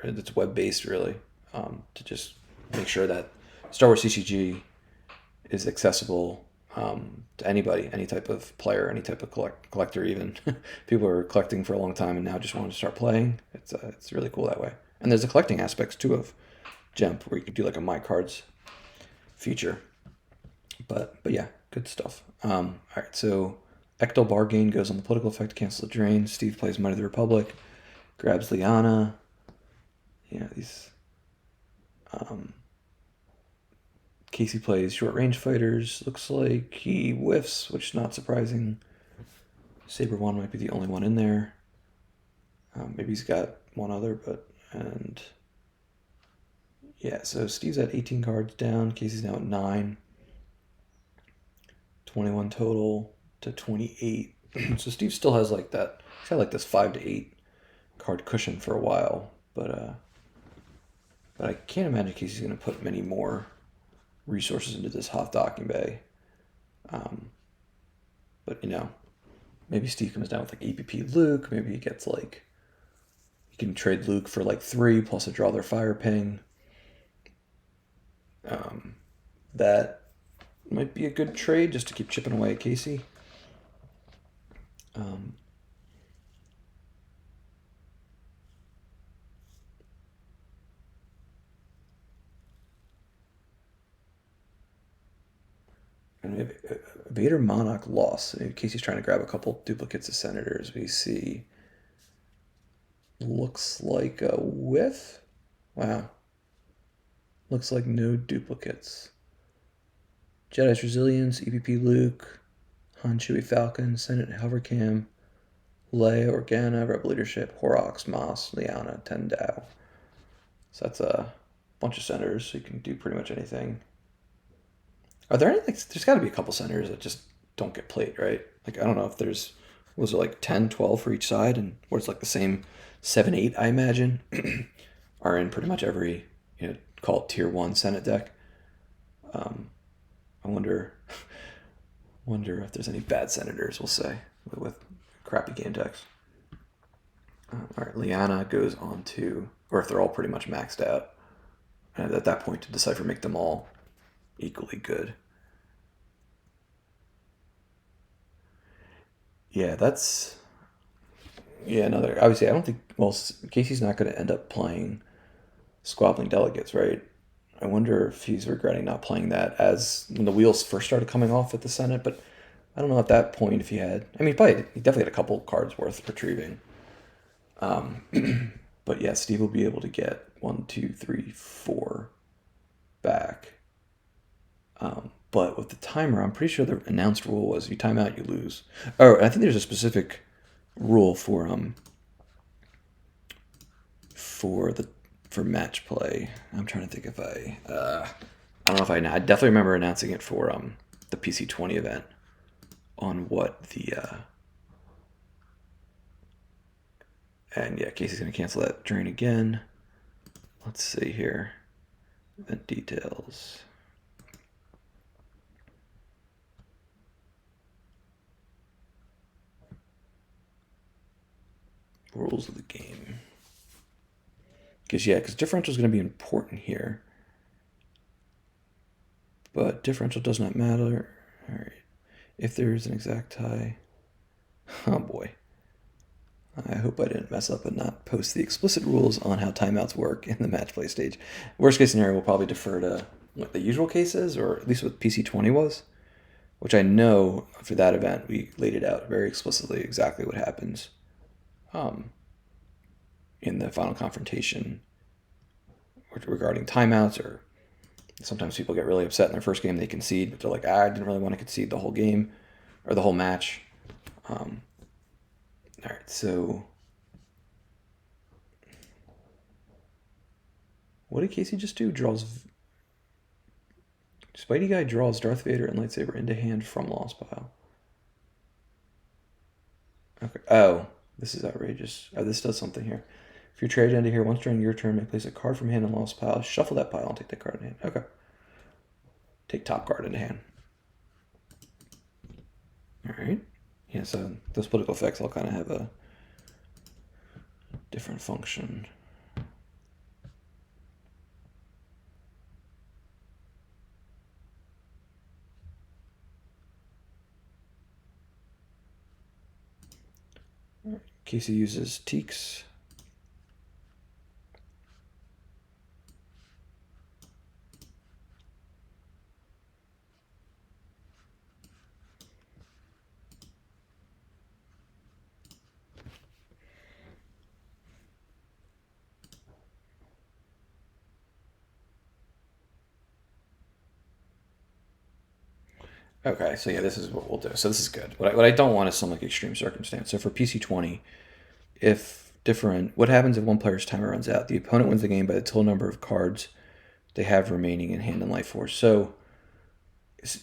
that's web based really to just make sure that Star Wars CCG is accessible to anybody, any type of player, any type of collector even. People are collecting for a long time and now just want to start playing. It's really cool that way. And there's the collecting aspects too of Gemp, where you can do like a My Cards feature. But yeah, good stuff. All right, so Ecto Bargain goes on the political effect, cancel the drain. Steve plays Might of the Republic, grabs Liana. Yeah, these... Casey plays short range fighters. Looks like he whiffs, which is not surprising. Saber One might be the only one in there. Maybe he's got one other, and yeah, so Steve's at 18 cards down. Casey's now at 9. 21 total to 28. So Steve still has like that. He's got like this 5 to 8 card cushion for a while, but I can't imagine Casey's gonna put many more resources into this Hoth docking bay. But maybe Steve comes down with like EPP Luke. Maybe he gets like, he can trade Luke for like 3 plus a draw their fire ping. That might be a good trade just to keep chipping away at Casey. And maybe Vader Monarch loss. Maybe Casey's trying to grab a couple duplicates of Senators. We see looks like a whiff. Wow. Looks like no duplicates. Jedi's Resilience, EPP Luke, Han Chewie Falcon, Senate Hovercam, Leia Organa, Rebel Leadership, Horrocks, Moss, Liana, Tendau. So that's a bunch of senators, so you can do pretty much anything. Are there any, there's got to be a couple senators that just don't get played, right? Like, I don't know if there's, was it like 10, 12 for each side, and where it's like the same 7, 8, I imagine, are in pretty much every, call it tier 1 Senate deck. I wonder if there's any bad senators, we'll say, with crappy game decks. All right, Liana goes on to, or if they're all pretty much maxed out, and at that point to Decipher make them all equally good. Yeah, that's... Yeah, another... Obviously, I don't think... Well, Casey's not going to end up playing Squabbling Delegates, right? I wonder if he's regretting not playing that as when the wheels first started coming off at the Senate, but I don't know at that point if he had... I mean, he definitely had a couple cards worth retrieving. But yeah, Steve will be able to get 1, 2, 3, 4 back. But with the timer, I'm pretty sure the announced rule was you time out, you lose. Oh, I think there's a specific rule for match play. I'm trying to think if I don't know if I definitely remember announcing it for the PC20 event on what the and yeah, Casey's gonna cancel that drain again. Let's see here. Event details. Rules of the game. Because differential is going to be important here. But differential does not matter. All right. If there is an exact tie. Oh boy. I hope I didn't mess up and not post the explicit rules on how timeouts work in the match play stage. Worst case scenario, we'll probably defer to what the usual case is, or at least what PC20 was. Which I know for that event, we laid it out very explicitly exactly what happens. In the final confrontation regarding timeouts or Sometimes people get really upset in their first game, they concede, but they're like, I didn't really want to concede the whole game or the whole match. All right, so what did Casey just do? Spidey Guy draws Darth Vader and lightsaber into hand from lost pile. Okay. Oh, this is outrageous. Oh, this does something here. If you're traded into here, once during your turn, may place a card from hand in lost pile. Shuffle that pile and take that card in hand. Okay. Take top card into hand. All right. Yeah, so those political effects all kind of have a different function. Casey uses Teaks. Okay, so yeah, this is what we'll do. So this is good. What I don't want is some like extreme circumstance. So for PC20, if different, what happens if one player's timer runs out? The opponent wins the game by the total number of cards they have remaining in hand and life force. So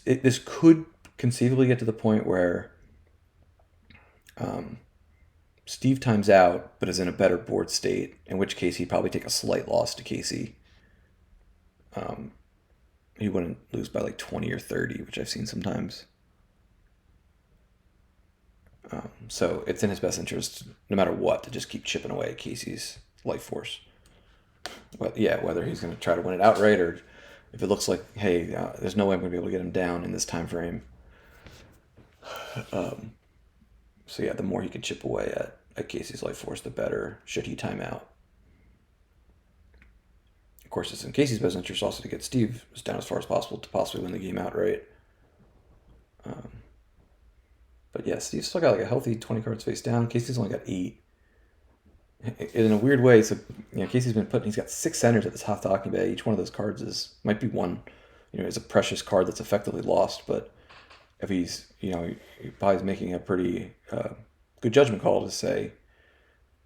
this could conceivably get to the point where Steve times out, but is in a better board state, in which case he'd probably take a slight loss to Casey. He wouldn't lose by like 20 or 30, which I've seen sometimes. So it's in his best interest, no matter what, to just keep chipping away at Casey's life force. But yeah, whether he's going to try to win it outright or if it looks like, hey, there's no way I'm going to be able to get him down in this time frame. So yeah, the more he can chip away at Casey's life force, the better should he time out. Of course, it's in Casey's best interest also to get Steve down as far as possible to possibly win the game outright. But yeah, Steve's still got like a healthy 20 cards face down. Casey's only got 8. In a weird way, so Casey's he's got 6 centers at the top talking bay. Each one of those cards might be one, is a precious card that's effectively lost. But if he's, he probably making a pretty good judgment call to say,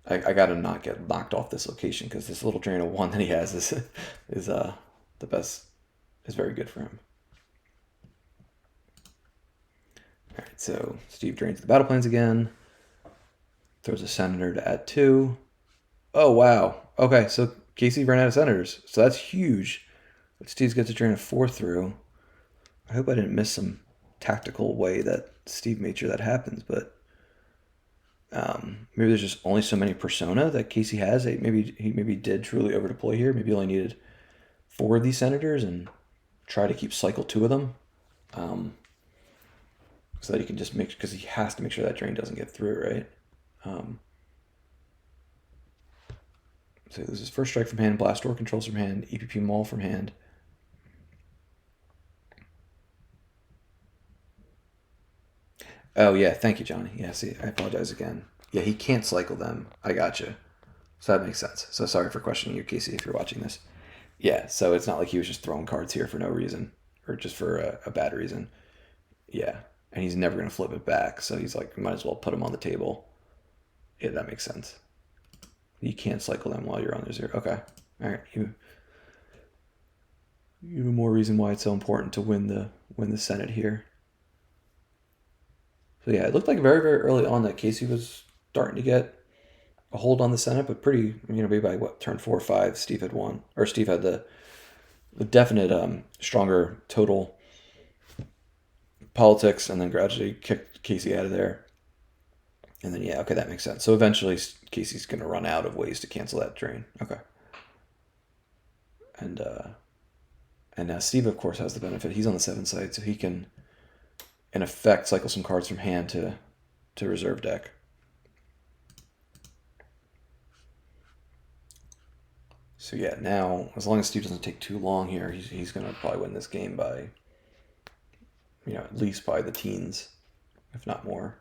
I got to not get knocked off this location because this little drain of 1 that he has is the best, is very good for him. All right, so Steve drains the battle plans again. Throws a senator to add 2. Oh, wow. Okay, so Casey ran out of senators. So that's huge. But Steve gets to drain a 4 through. I hope I didn't miss some tactical way that Steve made sure that happens, but maybe there's just only so many persona that Casey has. Maybe he did truly overdeploy here. Maybe he only needed 4 of these senators and try to keep cycle 2 of them. So that he can just because he has to make sure that drain doesn't get through, right? So this is first strike from hand, blast door controls from hand, EPP maul from hand. Oh yeah, thank you, Johnny. Yeah, see, I apologize again. Yeah, he can't cycle them. I gotcha. So that makes sense. So sorry for questioning you, Casey, if you're watching this. Yeah, so it's not like he was just throwing cards here for no reason or just for a bad reason. Yeah, and he's never going to flip it back, so he's like, might as well put him on the table. Yeah, that makes sense. You can't cycle them while you're on their 0. Okay, all right. Even more reason why it's so important to win the Senate here. So yeah, it looked like very, very early on that Casey was starting to get a hold on the Senate, but pretty, maybe by turn 4 or 5, Steve had won, or Steve had the definite stronger total politics, and then gradually kicked Casey out of there. And then yeah, okay, that makes sense. So eventually Casey's going to run out of ways to cancel that drain. Okay. And now Steve, of course, has the benefit. He's on the 7 side, so he can, in effect, cycle some cards from hand to reserve deck. So yeah, now, as long as Steve doesn't take too long here, he's going to probably win this game by, at least by the teens, if not more.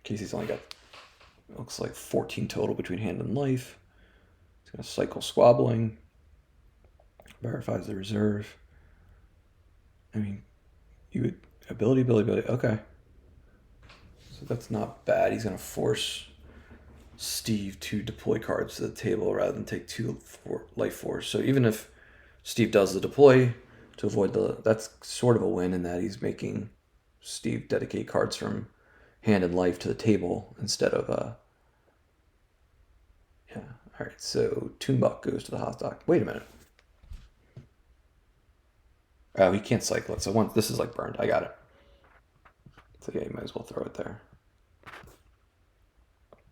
Casey's only got, looks like 14 total between hand and life. He's going to cycle squabbling. verifies the reserve. I mean, you would ability. Okay, so that's not bad. He's gonna force Steve to deploy cards to the table rather than take 2 life force. So even if Steve does the deploy to avoid that's sort of a win in that he's making Steve dedicate cards from hand and life to the table instead of yeah. All right, so Toonbuck goes to the hot dock. Wait a minute. Oh, he can't cycle it. So once this is like burned, I got it. So yeah, you might as well throw it there.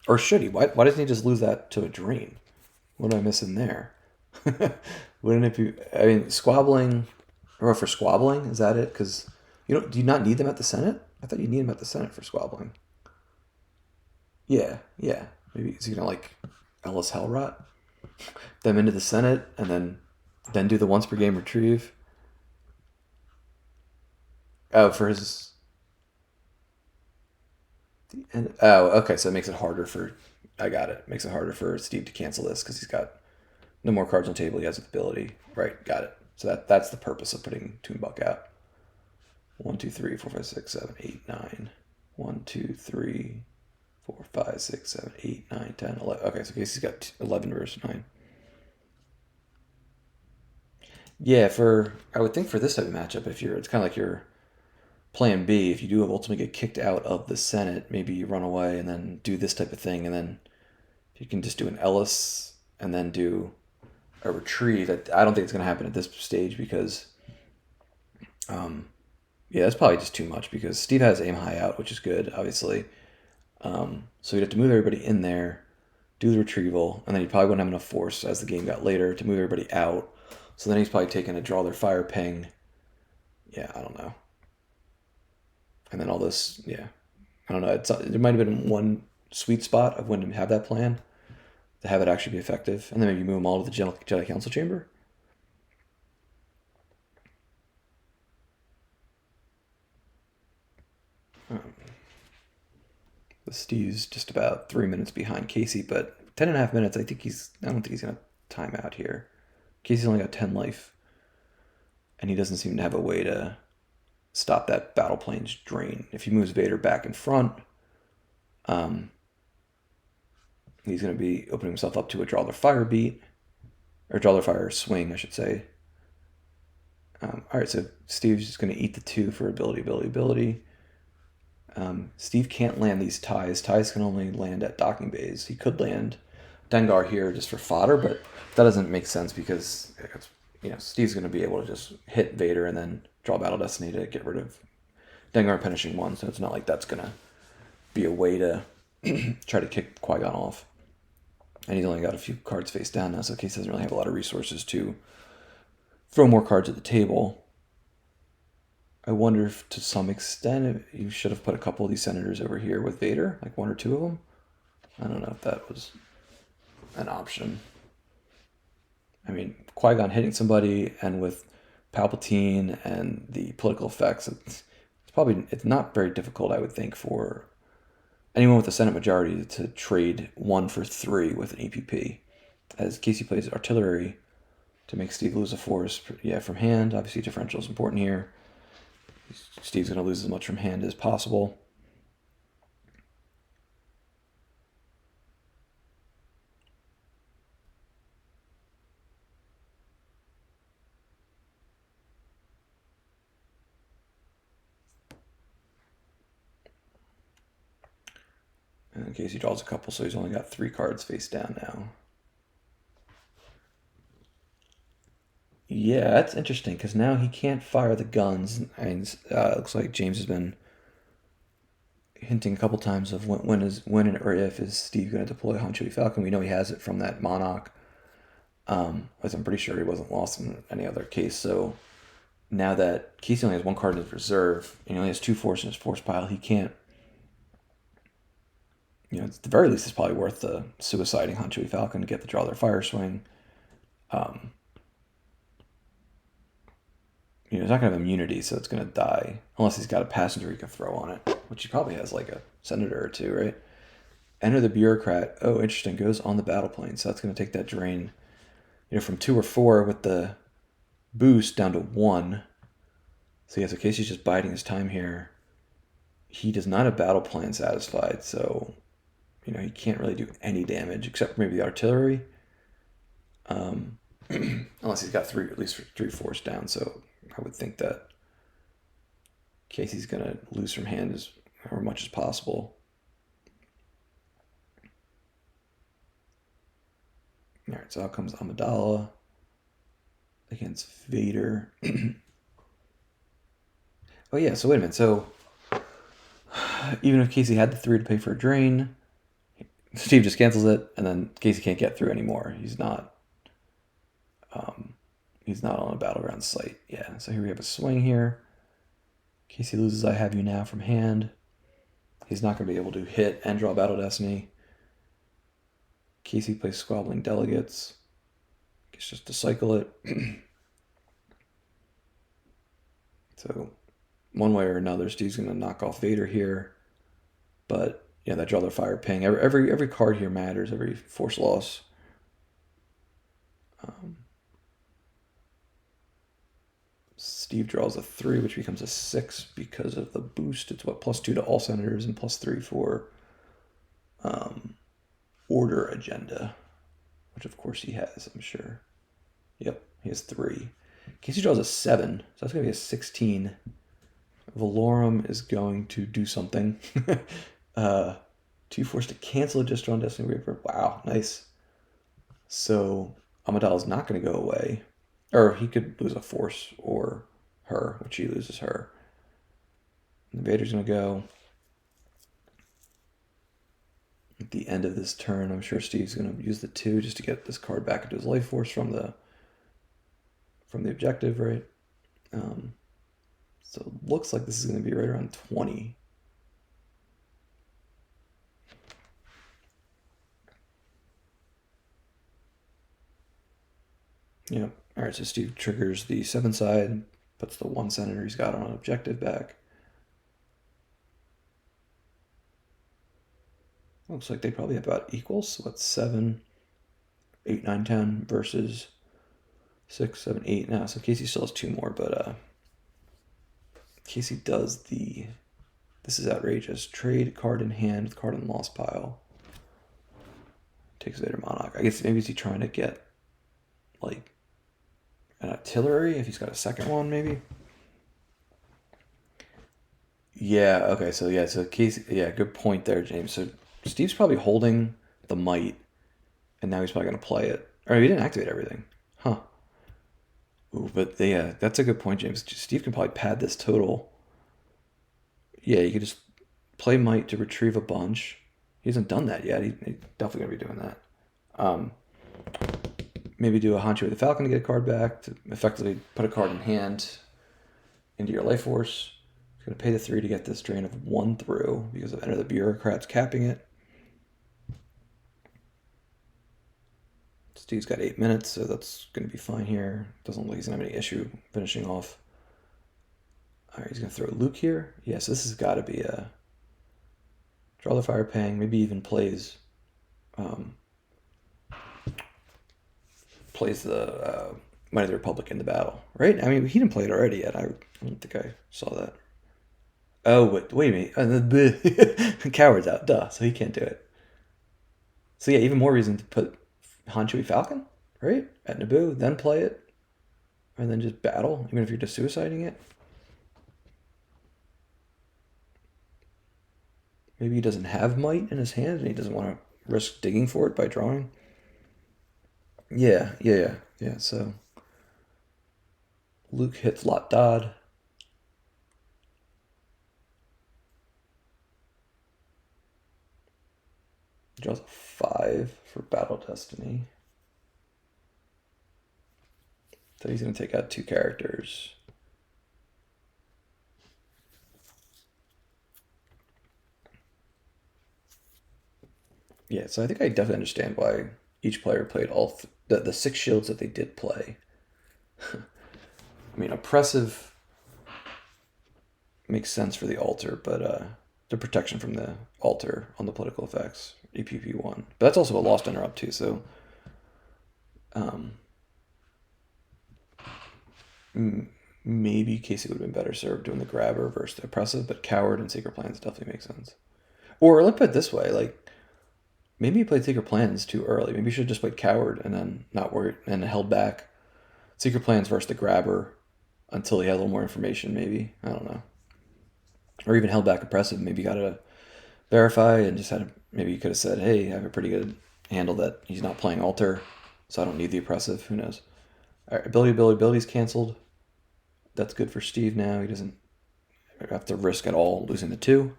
Or should he? Why doesn't he just lose that to a drain? What am I missing there? Wouldn't it be? I mean, squabbling, or for squabbling, is that it? Because do you not need them at the Senate? I thought you need them at the Senate for squabbling. Yeah, yeah. Maybe is he gonna like Ellis Hellrot them into the Senate and then do the once per game retrieve? Oh, for his. Oh, okay. So it makes it harder for. I got it. Makes it harder for Steve to cancel this because he's got no more cards on the table. He has the ability. Right. Got it. So that's the purpose of putting Toonbuck out. 1, 2, 3, 4, 5, 6, 7, 8, 9. 1, 2, 3, 4, 5, 6, 7, 8, 9, 10, 11. Okay, so Casey's got 11 versus 9. Yeah, I would think for this type of matchup, it's kind of like your plan B. If you do ultimately get kicked out of the Senate, maybe you run away and then do this type of thing, and then you can just do an Ellis and then do a retrieve. I don't think it's going to happen at this stage because, yeah, that's probably just too much because Steve has aim high out, which is good, obviously. So you'd have to move everybody in there, do the retrieval, and then you probably wouldn't have enough force as the game got later to move everybody out. So then he's probably taking a draw their fire ping. Yeah, I don't know. And then all this, yeah. I don't know. There might have been one sweet spot of when to have that plan to have it actually be effective. And then maybe move them all to the Jedi Council Chamber. Steve's just about 3 minutes behind Casey, but 10.5 minutes, I don't think he's going to time out here. Casey's only got 10 life, and he doesn't seem to have a way to stop that battle plane's drain. If he moves Vader back in front, he's going to be opening himself up to a draw their fire beat, or draw their fire swing, I should say. All right, so Steve's just going to eat the 2 for ability. Steve can't land these ties. Ties can only land at docking bays. He could land Dengar here just for fodder, but that doesn't make sense because Steve's going to be able to just hit Vader and then draw Battle Destiny to get rid of Dengar punishing 1. So it's not like that's going to be a way to try to kick Qui-Gon off. And he's only got a few cards face down now, so Case doesn't really have a lot of resources to throw more cards at the table. I wonder if to some extent you should have put a couple of these senators over here with Vader, like 1 or 2 of them. I don't know if that was an option. I mean, Qui-Gon hitting somebody, and with Palpatine and the political effects, it's not very difficult, I would think, for anyone with a Senate majority to trade 1 for 3 with an EPP. As Casey plays artillery to make Steve lose a force, from hand. Obviously, differential is important here. Steve's going to lose as much from hand as possible. And in case he draws a couple, so he's only got 3 cards face down now. Yeah, that's interesting because now he can't fire the guns. And it looks like James has been hinting a couple times of when or if is Steve going to deploy Han Chewie Falcon. We know he has it from that Monarch. As I'm pretty sure he wasn't lost in any other case. So now that Casey only has 1 card in his reserve, and he only has 2 force in his force pile, he can't. At the very least, it's probably worth the suiciding Han Chewie Falcon to get the draw their fire swing. He's not going to have immunity, so it's going to die. Unless he's got a passenger he can throw on it, which he probably has like a senator or 2, right? Enter the bureaucrat. Oh, interesting. Goes on the battle plane, so that's going to take that drain, from 2 or 4 with the boost down to 1. So yeah, so Casey's just biding his time here. He does not have battle plan satisfied, so he can't really do any damage except for maybe the artillery. Unless he's got at least three force down, so I would think that Casey's gonna lose from hand as much as possible. All right, so out comes Amidala against Vader. Oh yeah, so wait a minute. So even if Casey had the 3 to pay for a drain, Steve just cancels it, and then Casey can't get through anymore. He's not on a battleground site. Yeah, so here we have a swing here. Casey loses I Have You Now from hand. He's not going to be able to hit and draw Battle Destiny. Casey plays Squabbling Delegates. It's just to cycle it. So one way or another, Steve's going to knock off Vader here. But yeah, that draw their fire ping. Every card here matters. Every force loss. Steve draws a 3, which becomes a 6 because of the boost. It's +2 to all senators and +3 for order agenda, which of course he has, I'm sure. Yep, he has 3. Casey draws a 7, so that's going to be a 16. Valorum is going to do something. 2 force to cancel a just drawn Destiny Reaper. Wow, nice. So Amidala's not going to go away. Or he could lose a force or her, which he loses her. And Vader's going to go. At the end of this turn, I'm sure Steve's going to use the 2 just to get this card back into his life force from the objective, right? So it looks like this is going to be right around 20. Yep. All right, so Steve triggers the 7 side, puts the 1 senator he's got on an objective back. Looks like they probably have about equals. So what's 7, 8, 9, 10 versus 6, 7, 8 now. So Casey still has 2 more, but Casey does the... This is outrageous. Trade card in hand with card in lost pile. Takes Vader Monarch. I guess maybe is he trying to get like an artillery if he's got a second one, maybe? Yeah, okay, so Casey, yeah, good point there, James. So Steve's probably holding the might, and now he's probably going to play it. Or he didn't activate everything. Huh. Ooh, but yeah, that's a good point, James. Steve can probably pad this total. Yeah, you could just play might to retrieve a bunch. He hasn't done that yet. He's definitely going to be doing that. Maybe do a Hancho with the Falcon to get a card back, to effectively put a card in hand into your life force. He's going to pay the 3 to get this drain of 1 through because of Enter the Bureaucrats capping it. Steve's got 8 minutes, so that's going to be fine here. Doesn't look like he's going to have any issue finishing off. All right, he's going to throw Luke here. Yes, yeah, so this has got to be a draw the fire pang, maybe even plays the Might of the Republic in the battle, right? I mean, he didn't play it already yet. I don't think I saw that. Oh, wait a minute. Coward's out, duh, so he can't do it. So yeah, even more reason to put Hancho Falcon, right? At Naboo, then play it, and then just battle, even if you're just suiciding it. Maybe he doesn't have might in his hand and he doesn't want to risk digging for it by drawing. Yeah, so Luke hits Lot Dodd. Draws a 5 for Battle Destiny. So he's going to take out 2 characters. Yeah, so I think I definitely understand why each player played all the 6 shields that they did play. I mean, oppressive makes sense for the altar, but the protection from the altar on the political effects, EPP1. But that's also a lost interrupt too, so Maybe Casey would have been better served doing the grabber versus the oppressive, but coward and Sacred Plans definitely make sense. Or let's put it this way, like maybe he played Sacred Plans too early. Maybe he should have just played coward and then not worried and held back Secret Plans versus the grabber until he had a little more information, maybe. I don't know. Or even held back oppressive. Maybe got to verify and just maybe you could have said, hey, I have a pretty good handle that he's not playing altar, so I don't need the oppressive. Who knows? All right, ability's canceled. That's good for Steve now. He doesn't have to risk at all losing the 2.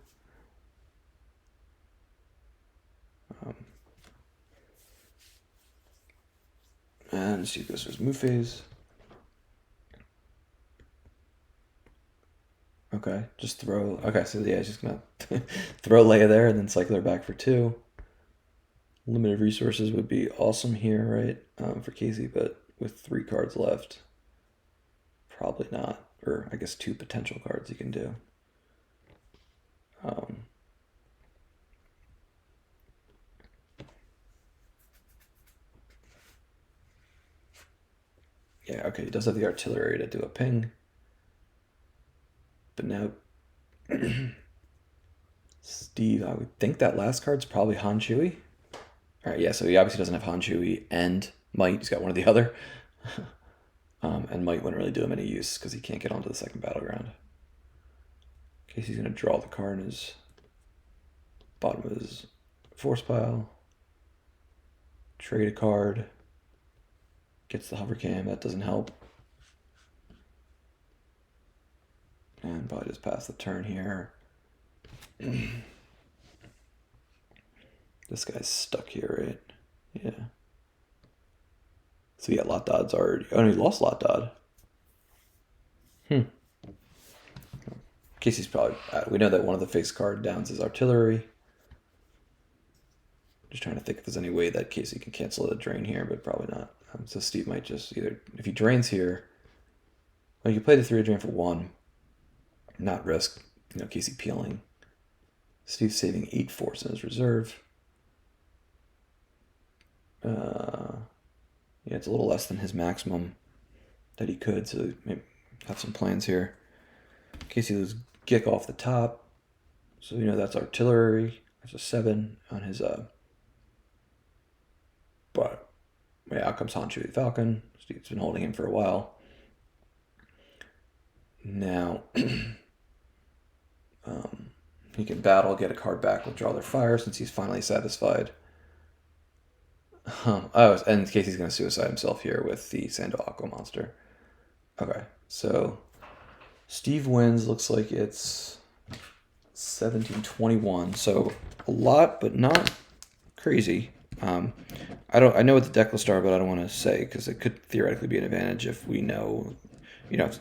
And Steve goes to his move phase. Okay, just throw. Okay, so yeah, he's just gonna throw Leia there and then cycle her back for 2. Limited resources would be awesome here, right, for Casey, but with 3 cards left, probably not. Or I guess 2 potential cards he can do. Yeah, okay, he does have the artillery to do a ping. But now, Steve, I would think that last card's probably Han Chewie. All right, yeah, so he obviously doesn't have Han Chewie and Might. He's got one or the other. And Might wouldn't really do him any use because he can't get onto the second battleground. Casey's going to draw the card in his bottom of his force pile. Trade a card. Gets the hover cam. That doesn't help. And probably just pass the turn here. This guy's stuck here, right? Yeah. So yeah, Lot Dodd's already... Oh, no, he lost Lot Dodd. Casey's probably... we know that one of the face card downs is artillery. Just trying to think if there's any way that Casey can cancel a drain here, but probably not. So Steve might just either... If he drains here... Well, you can play the 3 drain for 1. Not risk, Casey peeling. Steve's saving 8 force in his reserve. Yeah, it's a little less than his maximum that he could, so maybe have some plans here. Casey was Gick off the top, so that's artillery. There's a 7 on his but yeah, out comes Han Chewie the Falcon. Steve's been holding him for a while. Now he can battle, get a card back, withdraw their fire since he's finally satisfied. And in case he's going to suicide himself here with the Sando Aqua monster. Okay, so Steve wins. Looks like it's 17-21. So a lot, but not crazy. I know what the deck will start, but I don't want to say because it could theoretically be an advantage if we know, if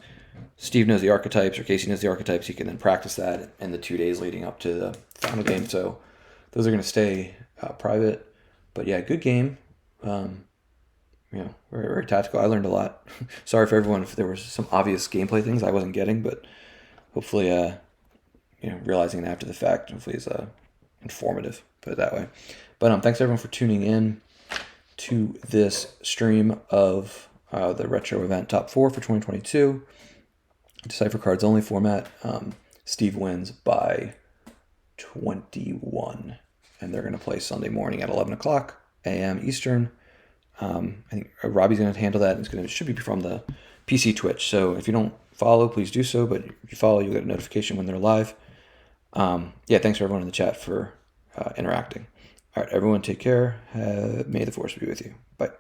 Steve knows the archetypes or Casey knows the archetypes. He can then practice that in the 2 days leading up to the final game. So those are going to stay private. But yeah, good game. Very, very tactical. I learned a lot. Sorry for everyone if there was some obvious gameplay things I wasn't getting, but hopefully, realizing it after the fact, hopefully is informative, put it that way. But thanks everyone for tuning in to this stream of the retro event top 4 for 2022. Decipher cards only format. Steve wins by 21, and they're going to play Sunday morning at 11 o'clock a.m. Eastern. I think Robbie's going to handle that. It should be from the PC Twitch. So if you don't follow, please do so. But if you follow, you'll get a notification when they're live. Thanks for everyone in the chat for interacting. All right, everyone, take care. May the force be with you. Bye.